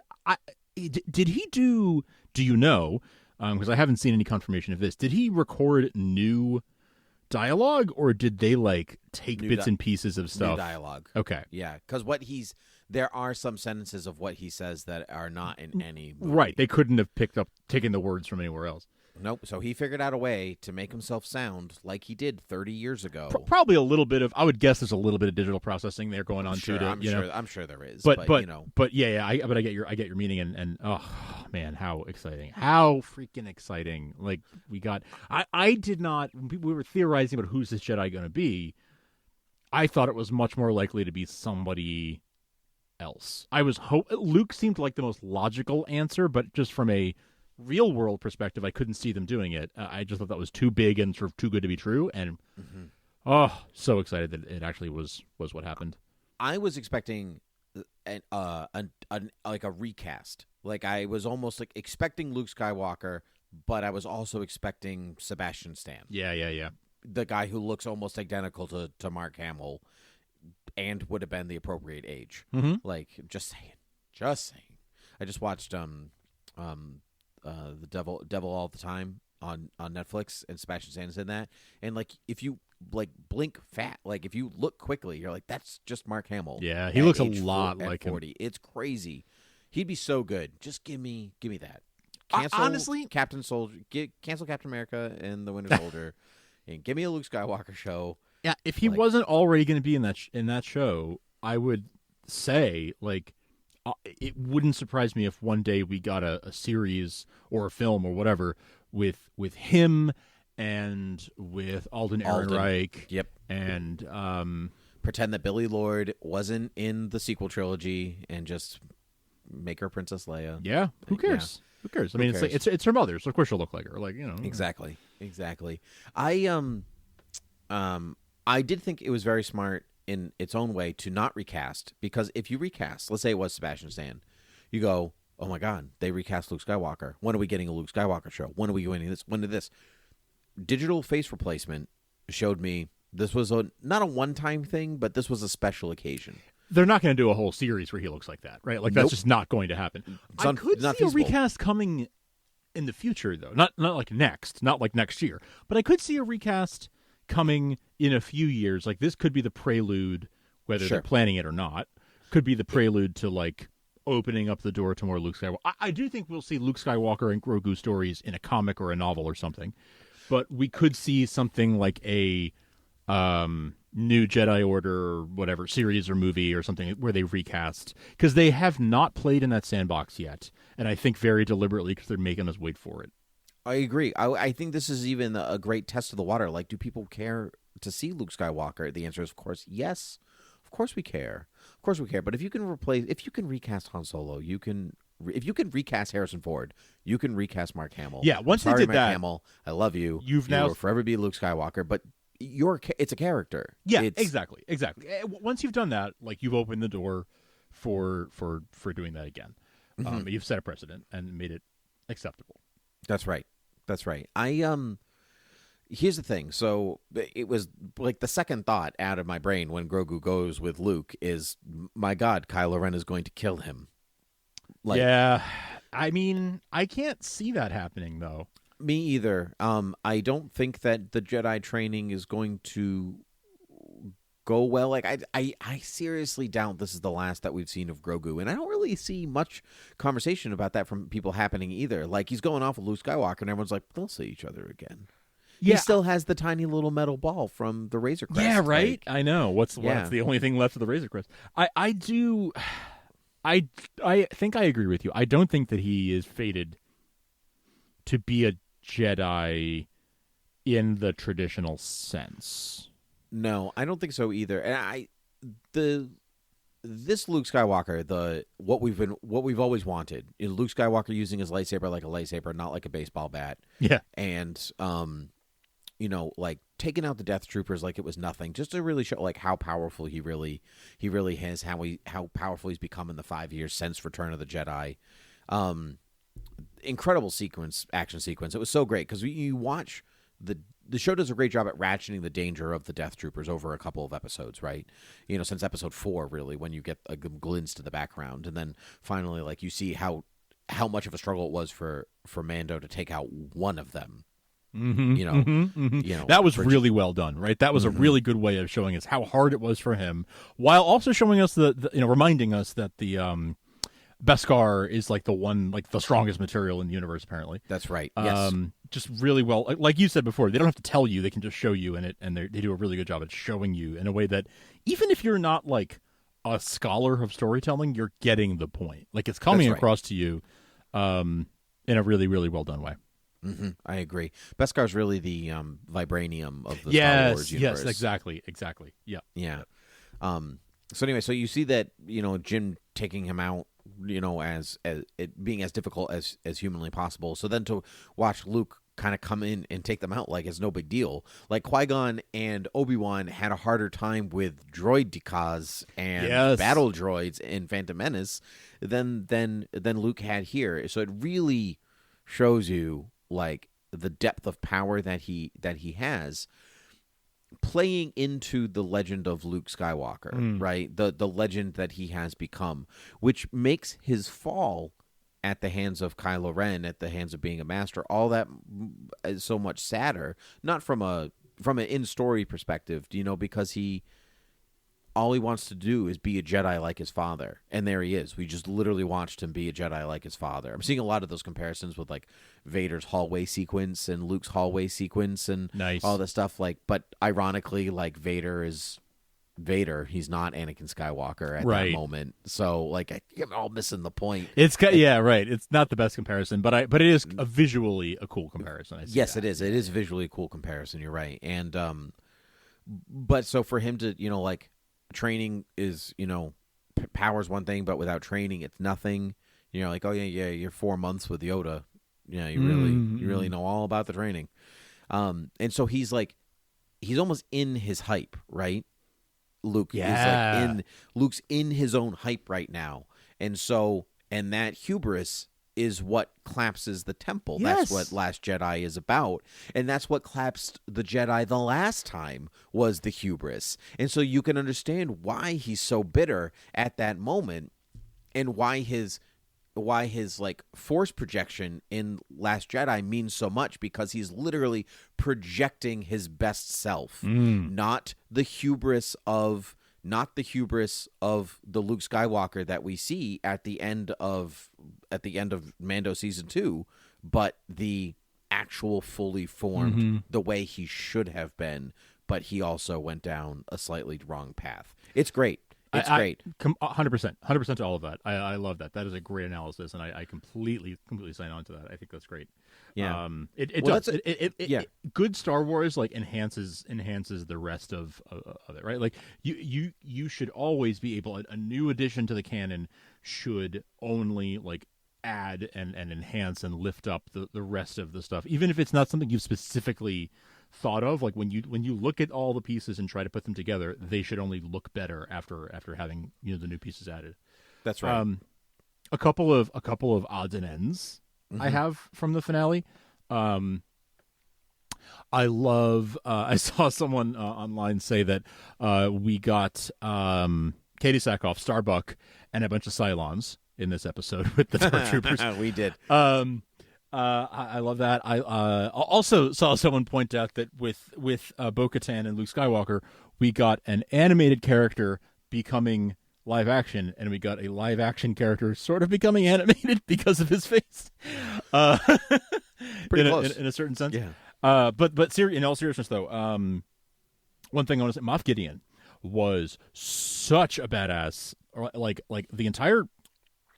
Did he do you know, because I haven't seen any confirmation of this, did he record new dialogue, or did they like take bits and pieces of stuff? New dialogue. Okay. Yeah, because there are some sentences of what he says that are not in any movie. Right. They couldn't have taken the words from anywhere else. Nope. So he figured out a way to make himself sound like he did 30 years ago. Probably a little bit of, I would guess there's a little bit of digital processing there going on sure, too. I'm sure there is. But I get your meaning, and oh man, how exciting! How freaking exciting! Like I did not. When we were theorizing about who's this Jedi going to be, I thought it was much more likely to be somebody else. Luke seemed like the most logical answer, but just from a real world perspective, I couldn't see them doing it. I just thought that was too big and sort of too good to be true, and so excited that it actually was what happened. I was expecting like a recast. Like, I was almost like expecting Luke Skywalker, but I was also expecting Sebastian Stan. Yeah. The guy who looks almost identical to Mark Hamill and would have been the appropriate age. Mm-hmm. Like, just saying. I just watched the Devil All the Time on Netflix, and Sebastian Stan is in that. And like, if you like blink like if you look quickly, you're like, that's just Mark Hamill. Yeah, he looks a lot like 40. Him. It's crazy. He'd be so good. Just give me that. Honestly, Captain Soldier, cancel Captain America and the Winter Soldier, and give me a Luke Skywalker show. Yeah, if he wasn't already going to be in that show, I would say like it wouldn't surprise me if one day we got a series or a film or whatever with him and with Alden Ehrenreich. Yep, and pretend that Billy Lord wasn't in the sequel trilogy and just make her Princess Leia. Yeah, who cares? Yeah. Who cares? I mean, it's her mother, so of course she'll look like her. Like, Exactly. I I did think it was very smart in its own way to not recast, because if you recast, let's say it was Sebastian Stan, you go, oh my God, they recast Luke Skywalker. When are we getting a Luke Skywalker show? When are we getting this? When did this? Digital face replacement showed me this was not a one-time thing, but this was a special occasion. They're not going to do a whole series where he looks like that, right? Like, that's just not going to happen. I could see a recast coming in the future, though. Not like next year. But I could see a recast coming in a few years. Like, this could be the prelude, whether they're planning it or not, could be the prelude to, like, opening up the door to more Luke Skywalker. I do think we'll see Luke Skywalker and Grogu stories in a comic or a novel or something. But we could see something like a new Jedi Order or whatever series or movie or something where they recast, because they have not played in that sandbox yet, and I think very deliberately because they're making us wait for it. I agree. I think this is even a great test of the water. Like, do people care to see Luke Skywalker? The answer is, of course, yes. Of course we care. Of course we care. But if you can recast Han Solo, if you can recast Harrison Ford, you can recast Mark Hamill. Yeah, once they did Mark that, Hamill, I love you. You will forever be Luke Skywalker, but it's a character. Yeah, exactly. Once you've done that, like, you've opened the door for doing that again. You've set a precedent and made it acceptable. That's right. Here's the thing. So it was like the second thought out of my brain when Grogu goes with Luke is, my God, Kylo Ren is going to kill him. Like, yeah, I mean, I can't see that happening, though. Me either. I don't think that the Jedi training is going to go well. Like, I seriously doubt this is the last that we've seen of Grogu, and I don't really see much conversation about that from people happening either. Like, he's going off with Luke Skywalker, and everyone's like, they'll see each other again. Yeah. He still has the tiny little metal ball from the Razor Crest. Yeah, right? Like, I know. What's the only thing left of the Razor Crest? I think I agree with you. I don't think that he is fated to be a Jedi in the traditional sense. No, I don't think so either. And this Luke Skywalker, what we've always wanted, Luke Skywalker using his lightsaber like a lightsaber, not like a baseball bat. Yeah, and like taking out the Death Troopers like it was nothing, just to really show like how powerful he really is, how powerful he's become in the 5 years since Return of the Jedi. Incredible action sequence. It was so great because you watch the show does a great job at ratcheting the danger of the Death Troopers over a couple of episodes, right? Since episode 4, really, when you get a glimpse to the background, and then finally, like, you see how much of a struggle it was for Mando to take out one of them. That was really well done, right? That was a really good way of showing us how hard it was for him, while also showing us reminding us that the Beskar is like the strongest material in the universe, apparently. That's right. Yes. Just really well, like you said before, they don't have to tell you; they can just show you in it, and they do a really good job at showing you in a way that even if you're not like a scholar of storytelling, you're getting the point. Like, it's coming across to you in a really, really well done way. Mm-hmm. I agree. Beskar's really the vibranium of the Star Wars universe. Yes, exactly. Yeah. So anyway, so you see that Jin taking him out, as it being as difficult as humanly possible. So then to watch Luke kind of come in and take them out like it's no big deal. Like, Qui-Gon and Obi-Wan had a harder time with droid decals and battle droids in Phantom Menace than Luke had here. So it really shows you like the depth of power that he has, playing into the legend of Luke Skywalker, right? The legend that he has become, which makes his fall at the hands of Kylo Ren, at the hands of being a master, all that is so much sadder. Not from an in-story perspective, because all he wants to do is be a Jedi like his father. And there he is. We just literally watched him be a Jedi like his father. I'm seeing a lot of those comparisons with like Vader's hallway sequence and Luke's hallway sequence and all this stuff. Like, but ironically, like, Vader is Vader. He's not Anakin Skywalker at that moment. So like, I'm all missing the point. It's right. It's not the best comparison, but it is visually a cool comparison. Yes, it is. It is visually a cool comparison. You're right. And but so for him to like, training is, power's one thing, but without training, it's nothing. Like, oh yeah, you're 4 months with Yoda. Yeah, you really know all about the training. And so he's like, in his hype, right? Luke's in his own hype right now. And that hubris is what collapses the temple. Yes. That's what Last Jedi is about. And that's what collapsed the Jedi the last time, was the hubris. And so you can understand why he's so bitter at that moment, and why his like force projection in Last Jedi means so much, because he's literally projecting his best self, not the hubris of the Luke Skywalker that we see at the end of Mando season 2, but the actual fully formed, the way he should have been, but he also went down a slightly wrong path. It's great. It's great. 100% to all of that. I love that. That is a great analysis, and I completely sign on to that. I think that's great. Yeah. It does. Good Star Wars like enhances the rest of it, right? Like you should always be able. A new addition to the canon should only like add and enhance and lift up the rest of the stuff, even if it's not something you've specifically thought of. Like when you look at all the pieces and try to put them together, they should only look better after having the new pieces added. That's right. A couple of odds and ends I have from the finale. I love. I saw someone online say that we got Katie Sackhoff, Starbuck, and a bunch of Cylons in this episode with the Dark Troopers. We did. I love that. I also saw someone point out that with Bo-Katan and Luke Skywalker, we got an animated character becoming live action, and we got a live action character sort of becoming animated because of his face. Pretty close in a certain sense. Yeah. But in all seriousness, though, one thing I want to say: Moff Gideon was such a badass. Like the entire.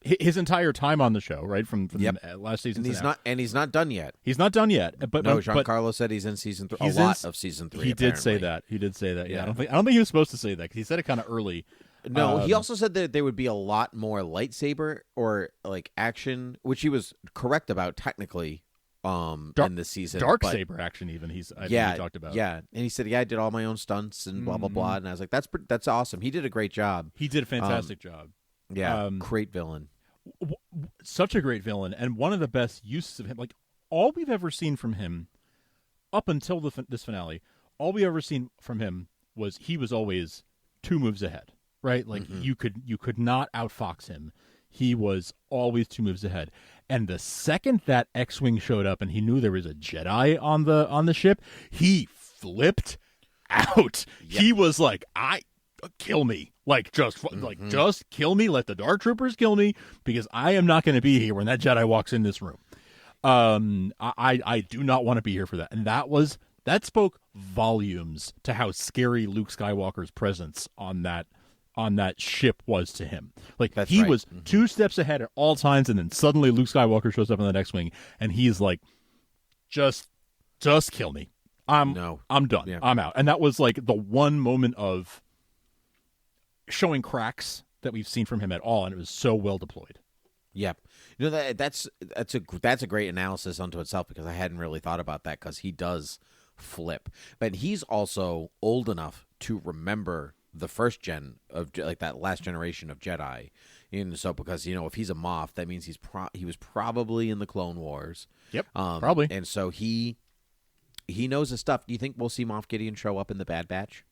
His entire time on the show, right from last season, and he's not done yet. He's not done yet. But Giancarlo said he's in season 3. A lot of season 3. He did say that. Yeah. I don't think he was supposed to say that, because he said it kind of early. No, he also said that there would be a lot more lightsaber or like action, which he was correct about technically. In this season, dark saber action, even he talked about. Yeah, and he said, I did all my own stunts and blah blah blah, and I was like, that's awesome. He did a great job. He did a fantastic job. Yeah, great villain. Such a great villain, and one of the best uses of him. Like, all we've ever seen from him up until this finale, all we ever seen from him was he was always 2 moves ahead, right? Like you could not outfox him. He was always 2 moves ahead. And the second that X-Wing showed up and he knew there was a Jedi on the ship, he flipped out. Yep. He was like, kill me. Like, just kill me. Let the Dark Troopers kill me, because I am not going to be here when that Jedi walks in this room. I do not want to be here for that. And that spoke volumes to how scary Luke Skywalker's presence on that ship was to him. Like, he was 2 steps ahead at all times, and then suddenly Luke Skywalker shows up on the X-Wing, and he's like, just kill me. I'm done. Yeah. I'm out. And that was like the one moment of showing cracks that we've seen from him at all, and it was so well deployed. Yep. That's a great analysis unto itself, because I hadn't really thought about that, because he does flip. But he's also old enough to remember the first gen of like that last generation of Jedi. And so, because if he's a Moff, that means he was probably in the Clone Wars. Yep. Probably. And so he knows his stuff. Do you think we'll see Moff Gideon show up in the Bad Batch?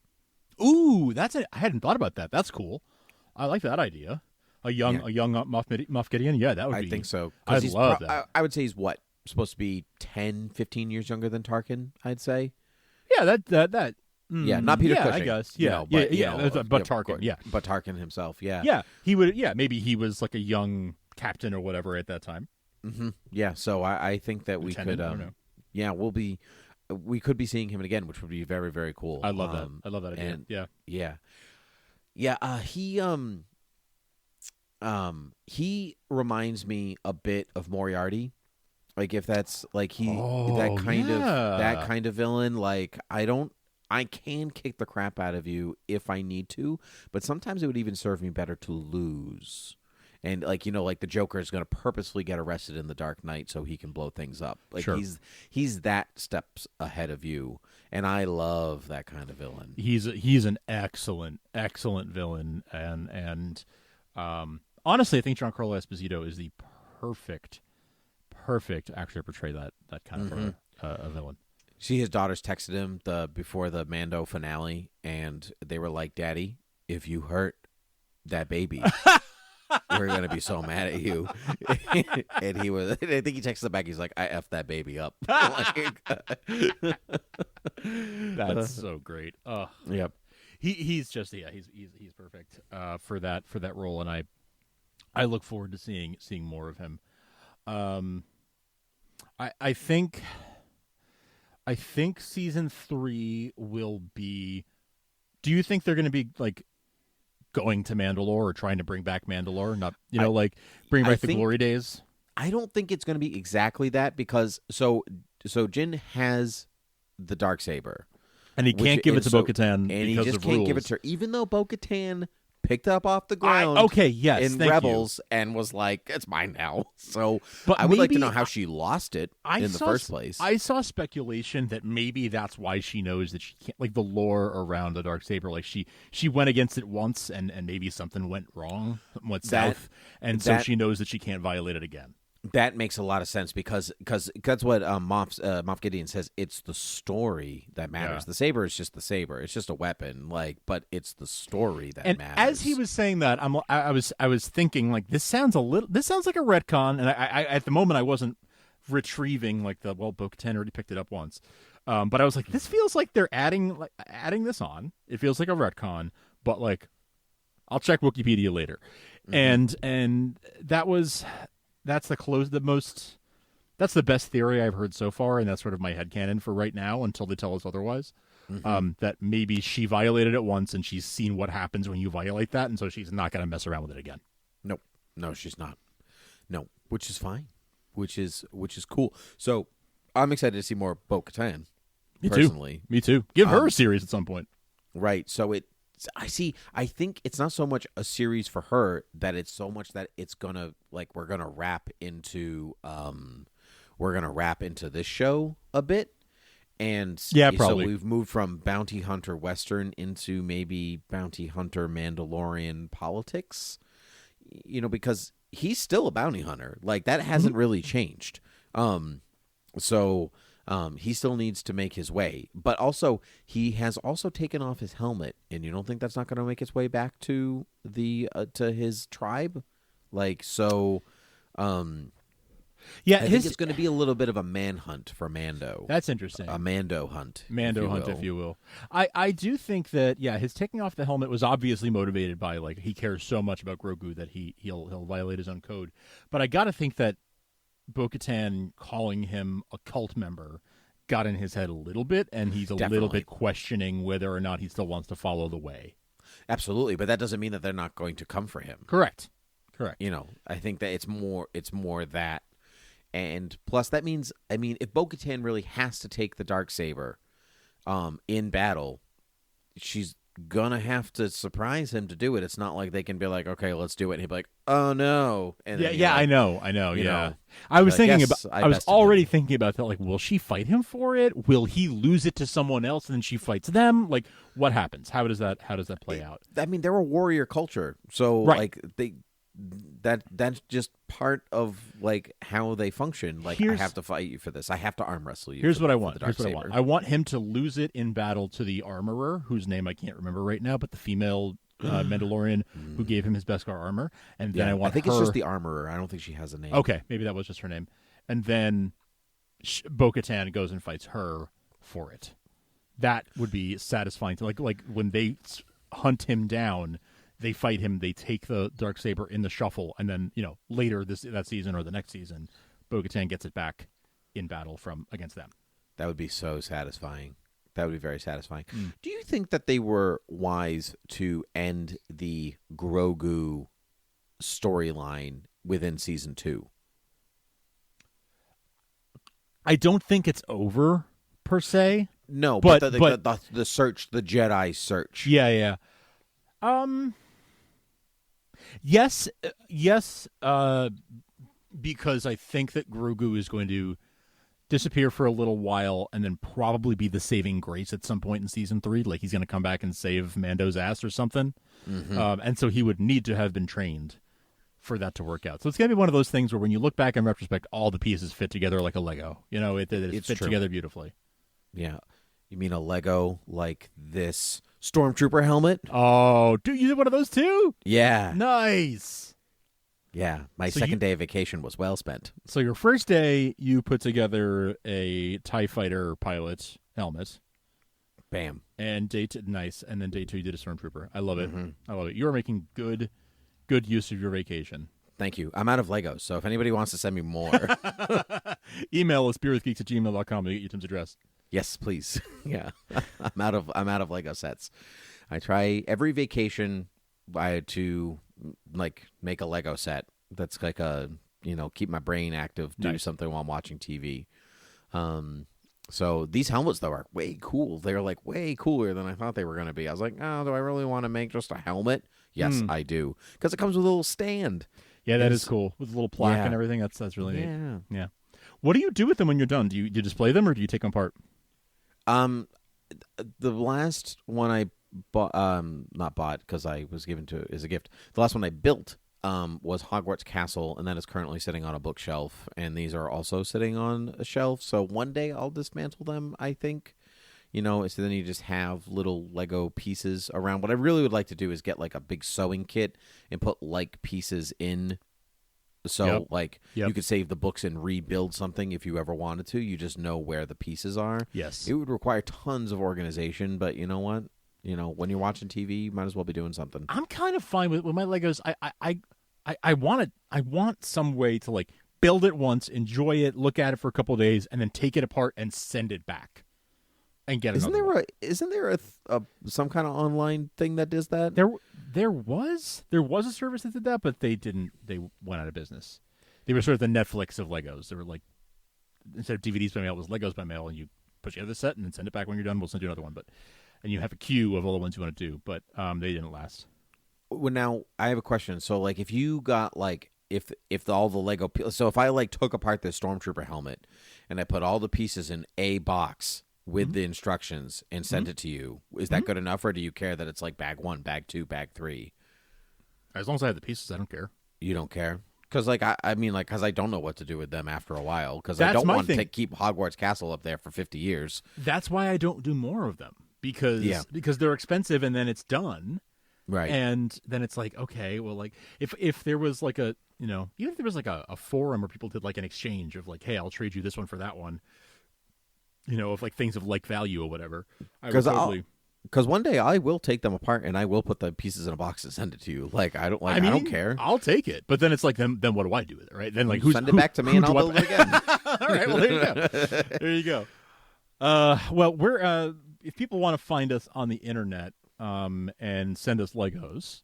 Ooh, I hadn't thought about that. That's cool. I like that idea. A young Moff Gideon. Yeah, that would be. I think so. I love that. I would say he's supposed to be 10, 15 years younger than Tarkin, I'd say. Yeah, that. Yeah, not Peter Cushing. I guess. But Tarkin. Yeah, but Tarkin himself. Yeah. Yeah, he would. Yeah, maybe he was like a young captain or whatever at that time. Mm-hmm. Yeah. So I think that we could. Yeah, we could be seeing him again, which would be very, very cool. I love that. I love that idea. He reminds me a bit of Moriarty. Like, if that's like that kind of villain. Like, I can kick the crap out of you if I need to, but sometimes it would even serve me better to lose. And like the Joker is going to purposely get arrested in the Dark Knight so he can blow things up. Like Sure. he's that steps ahead of you, and I love that kind of villain. He's an excellent villain, and honestly, I think Giancarlo Esposito is the perfect actor to portray that kind of a villain. See, his daughters texted him before the Mando finale, and they were like, "Daddy, if you hurt that baby." We're going to be so mad at you. And I think he texted them back. He's like, I effed that baby up. That's so great. Yep. He's just, he's perfect for that role. And I look forward to seeing more of him. I think season 3 will be, do you think they're going to be like, going to Mandalore or trying to bring back Mandalore, not bring back the glory days? I don't think it's going to be exactly that because so Jin has the Darksaber, and he can't give it to Bo-Katan, and he just can't give it to her, even though Bo-Katan picked it up off the ground. In Rebels and was like, it's mine now. So, but I would like to know how she lost it in the first place. I saw speculation that maybe that's why she knows that she can't, like the lore around the Darksaber. Like she went against it once, and maybe something went wrong, south, and so she knows that she can't violate it again. That makes a lot of sense because that's what Moff Gideon says. It's the story that matters. Yeah. The saber is just the saber. It's just a weapon, but it's the story that matters. As he was saying that, I was thinking like this sounds like a retcon, and I at the moment I wasn't retrieving Bo-Katan already picked it up once, but I was like, this feels like they're adding this on. It feels like a retcon, but like I'll check Wikipedia later, and that's the best theory I've heard so far, and that's sort of my headcanon for right now until they tell us otherwise. That maybe she violated it once and she's seen what happens when you violate that, and so she's not going to mess around with it again. Nope. No, she's not. No, which is fine. Which is cool. So I'm excited to see more Bo-Katan. Personally. Me too. Give her a series at some point. Right. So I think it's not so much a series for her that it's so much that it's gonna we're gonna wrap into this show a bit, and yeah, probably. So we've moved from bounty hunter western into maybe bounty hunter Mandalorian politics, because he's still a bounty hunter. Like that hasn't really changed. He still needs to make his way, but also he has also taken off his helmet, and you don't think that's not going to make its way back to to his tribe, I think it's going to be a little bit of a manhunt for Mando. That's interesting. A Mando hunt, if you will. I do think that his taking off the helmet was obviously motivated by he cares so much about Grogu that he'll violate his own code, but I got to think that Bo-Katan calling him a cult member got in his head a little bit, and he's a little bit questioning whether or not he still wants to follow the way. Absolutely, but that doesn't mean that they're not going to come for him. Correct. I think that it's more that, and plus that means, if Bo-Katan really has to take the Darksaber in battle, she's gonna have to surprise him to do it. It's not like they can be like, okay, let's do it, and he'd be like, oh no. And I know. Yeah, I was thinking I was already thinking about that. Like, will she fight him for it? Will he lose it to someone else and then she fights them? Like, what happens? How does that play out? They're a warrior culture, so right. That's just part of how they function. I have to fight you for this. I have to arm wrestle you. Here's what I want. I want him to lose it in battle to the armorer, whose name I can't remember right now, but the female Mandalorian who gave him his Beskar armor. And then I think it's just the armorer. I don't think she has a name. Okay, maybe that was just her name. And then Bo-Katan goes and fights her for it. That would be satisfying. Like when they hunt him down, they fight him, they take the Darksaber in the shuffle, and then, later that season or the next season, Bo-Katan gets it back in battle against them. That would be so satisfying. That would be very satisfying. Do you think that they were wise to end the Grogu storyline within season 2? I don't think it's over, per se. No, but the search, the Jedi search. Yeah. Yes, because I think that Grogu is going to disappear for a little while and then probably be the saving grace at some point in season 3. Like he's going to come back and save Mando's ass or something. And so he would need to have been trained for that to work out. So it's going to be one of those things where when you look back in retrospect, all the pieces fit together like a Lego. You know, it It's fit true. together beautifully. Yeah. You mean a Lego like this Stormtrooper helmet? Oh, dude, you did one of those too? Yeah. Nice. Yeah. My So second day of vacation was well spent. So your first day, you put together a TIE fighter pilot helmet. Bam. And nice. And then day 2, you did a Stormtrooper. I love it. I love it. You are making good use of your vacation. Thank you. I'm out of Legos, so if anybody wants to send me more, Email us beerwithgeeks@gmail.com to get you Tim's address. yes, please. Yeah, I'm out of Lego sets. I try every vacation to like make a Lego set. That's like a keep my brain active, do something while I'm watching TV. So these helmets though are way cool. They're like way cooler than I thought they were going to be. I was like, oh, do I really want to make just a helmet? Yes, I do, because it comes with a little stand. Yeah, that is cool with a little plaque and everything. That's really neat. Yeah. What do you do with them when you're done? Do you display them or do you take them apart? The last one I bought, not bought because I was given to as a gift. The last one I built was Hogwarts Castle, and that is currently sitting on a bookshelf. And these are also sitting on a shelf. So one day I'll dismantle them, I think. So then you just have little Lego pieces around. What I really would like to do is get like a big sewing kit and put like pieces in. So you could save the books and rebuild something if you ever wanted to. You just know where the pieces are. Yes. It would require tons of organization, but you know what? When you're watching TV, you might as well be doing something. I'm kind of fine with my Legos. I want some way to like build it once, enjoy it, look at it for a couple of days, and then take it apart and send it back. And get Isn't another there a some kind of online thing that does that? There was a service that did that, but they went out of business. They were sort of the Netflix of Legos. They were like, instead of DVDs by mail, it was Legos by mail, and you put together the set and then send it back when you're done. We'll send you another one, and you have a queue of all the ones you want to do, but they didn't last. Well, now I have a question. So, like, if you got like if all the Lego, so if I like took apart this Stormtrooper helmet and I put all the pieces in a box with the instructions and sent it to you, is that good enough, or do you care that it's like bag 1, bag 2, bag 3? As long as I have the pieces, I don't care. You don't care? Because like because I don't know what to do with them after a while, because I don't want to keep Hogwarts Castle up there for 50 years. That's why I don't do more of them, because they're expensive and then it's done. Right. And then it's like, okay, well, like if there was like a, even if there was like a forum where people did like an exchange of like, hey, I'll trade you this one for that one, of like things of like value or whatever. Because one day I will take them apart and I will put the pieces in a box and send it to you. Like I don't care. I'll take it, but then it's like, then what do I do with it, right? Then like send it back to me and I'll build it again. All right, well there you go. There you go. Well, we're if people want to find us on the internet and send us Legos,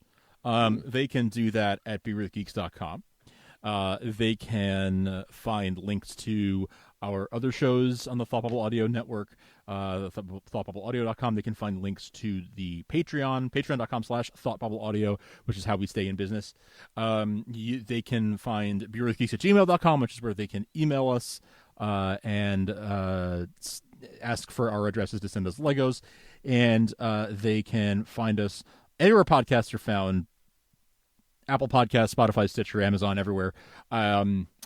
they can do that at beerwithgeeks.com. They can find links to our other shows on the Thought Bubble Audio Network, thoughtbubbleaudio.com. They can find links to the Patreon, patreon.com/thoughtbubbleaudio, which is how we stay in business. They can find beerwithgeeks@gmail.com, which is where they can email us and ask for our addresses to send us Legos. And they can find us anywhere podcasts are found. Apple Podcasts, Spotify, Stitcher, Amazon, everywhere.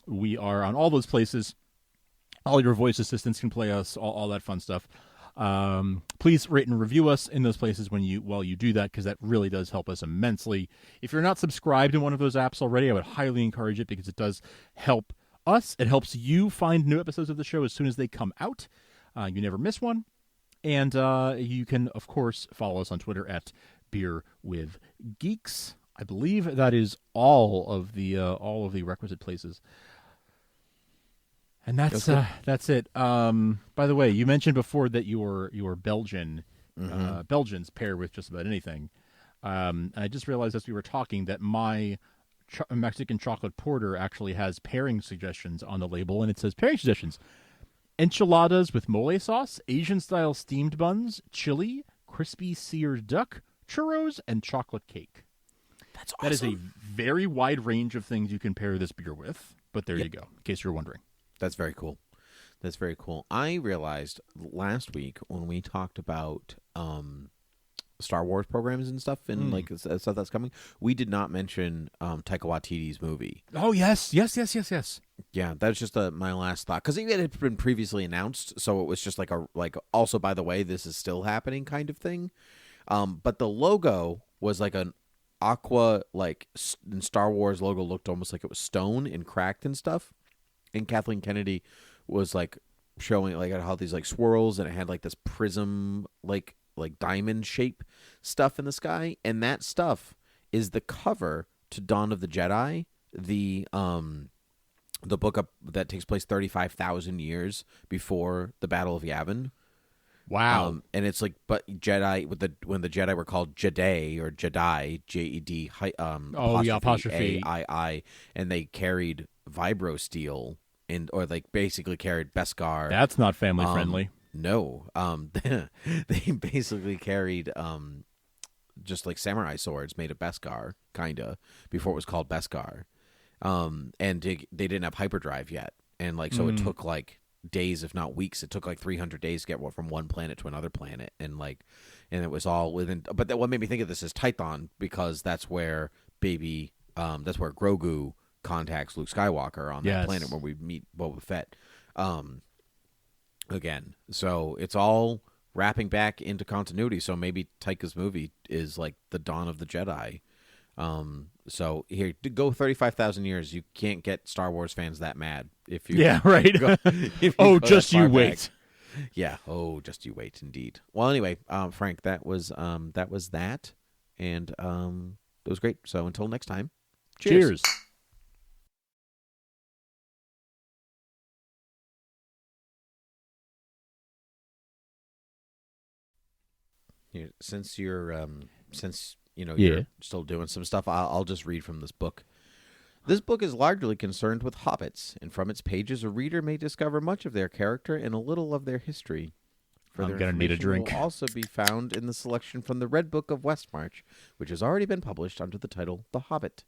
We are on all those places. All your voice assistants can play us, all that fun stuff. Please rate and review us in those places while you do that, because that really does help us immensely. If you're not subscribed in one of those apps already, I would highly encourage it, because it does help us. It helps you find new episodes of the show as soon as they come out. You never miss one. And you can, of course, follow us on Twitter at BeerWithGeeks. I believe that is all of the requisite places. And that's it. By the way, you mentioned before that you were Belgian. Belgians pair with just about anything. And I just realized as we were talking that my Mexican chocolate porter actually has pairing suggestions on the label, and it says pairing suggestions: enchiladas with mole sauce, Asian-style steamed buns, chili, crispy seared duck, churros, and chocolate cake. That's awesome. That is a very wide range of things you can pair this beer with, but there Yep. you go, in case you're wondering. That's very cool. That's very cool. I realized last week when we talked about Star Wars programs and stuff and like stuff that's coming, we did not mention Taika Waititi's movie. Oh, yes. Yeah, that was just my last thought because it had been previously announced, so it was just like also by the way, this is still happening kind of thing. But the logo was like an aqua, like in Star Wars logo looked almost like it was stone and cracked and stuff. And Kathleen Kennedy was like showing like how these like swirls and it had like this prism like diamond shape stuff in the sky, and that stuff is the cover to Dawn of the Jedi, the book that takes place 35,000 years before the Battle of Yavin. Wow. And it's like, but Jedi when the Jedi were called Jedi or Jedi, Jed, apostrophe I, and they carried vibro steel or like basically carried Beskar. That's not family friendly. No. They basically carried just like samurai swords made of Beskar, kinda, before it was called Beskar. And they didn't have hyperdrive yet, and like so it took like days, if not weeks. It took like 300 days to get from one planet to another planet, and it was all within. But what made me think of this is Tython, because that's where that's where Grogu contacts Luke Skywalker on that planet where we meet Boba Fett again. So it's all wrapping back into continuity. So maybe Taika's movie is like the Dawn of the Jedi. So here, to go 35,000 years, you can't get Star Wars fans that mad. If you Just you wait. Yeah. Oh, just you wait. Indeed. Well, anyway, Frank, that was that, and it was great. So until next time, cheers. Since you're you're still doing some stuff, I'll just read from this book. This book is largely concerned with hobbits, and from its pages a reader may discover much of their character and a little of their history. I'm going to need a drink. Will also be found in the selection from the Red Book of Westmarch, which has already been published under the title The Hobbit.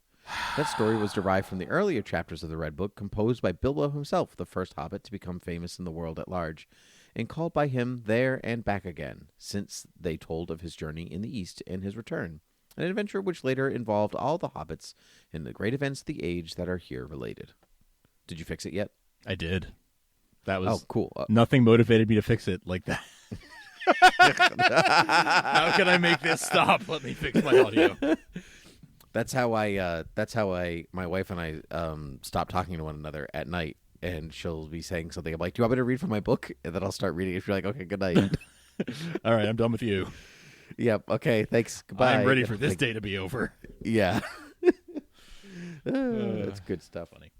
That story was derived from the earlier chapters of the Red Book, composed by Bilbo himself, the first hobbit to become famous in the world at large, and called by him there and back again, since they told of his journey in the East and his return, an adventure which later involved all the hobbits in the great events of the age that are here related. Did you fix it yet? I did. That was cool. Nothing motivated me to fix it like that. How can I make this stop? Let me fix my audio. That's how my wife and I stop talking to one another at night, and she'll be saying something. I'm like, do you want me to read from my book? And then I'll start reading it. She'll be like, okay, good night. All right, I'm done with you. Yep. Okay. Thanks. Goodbye. I'm ready for this day to be over. Yeah. That's good stuff. Funny.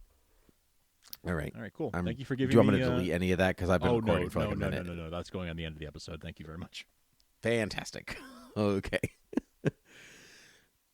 All right. Cool. Thank you for giving me... Do you want me to delete any of that? Because I've been recording for like a minute. No. That's going on the end of the episode. Thank you very much. Fantastic. Okay.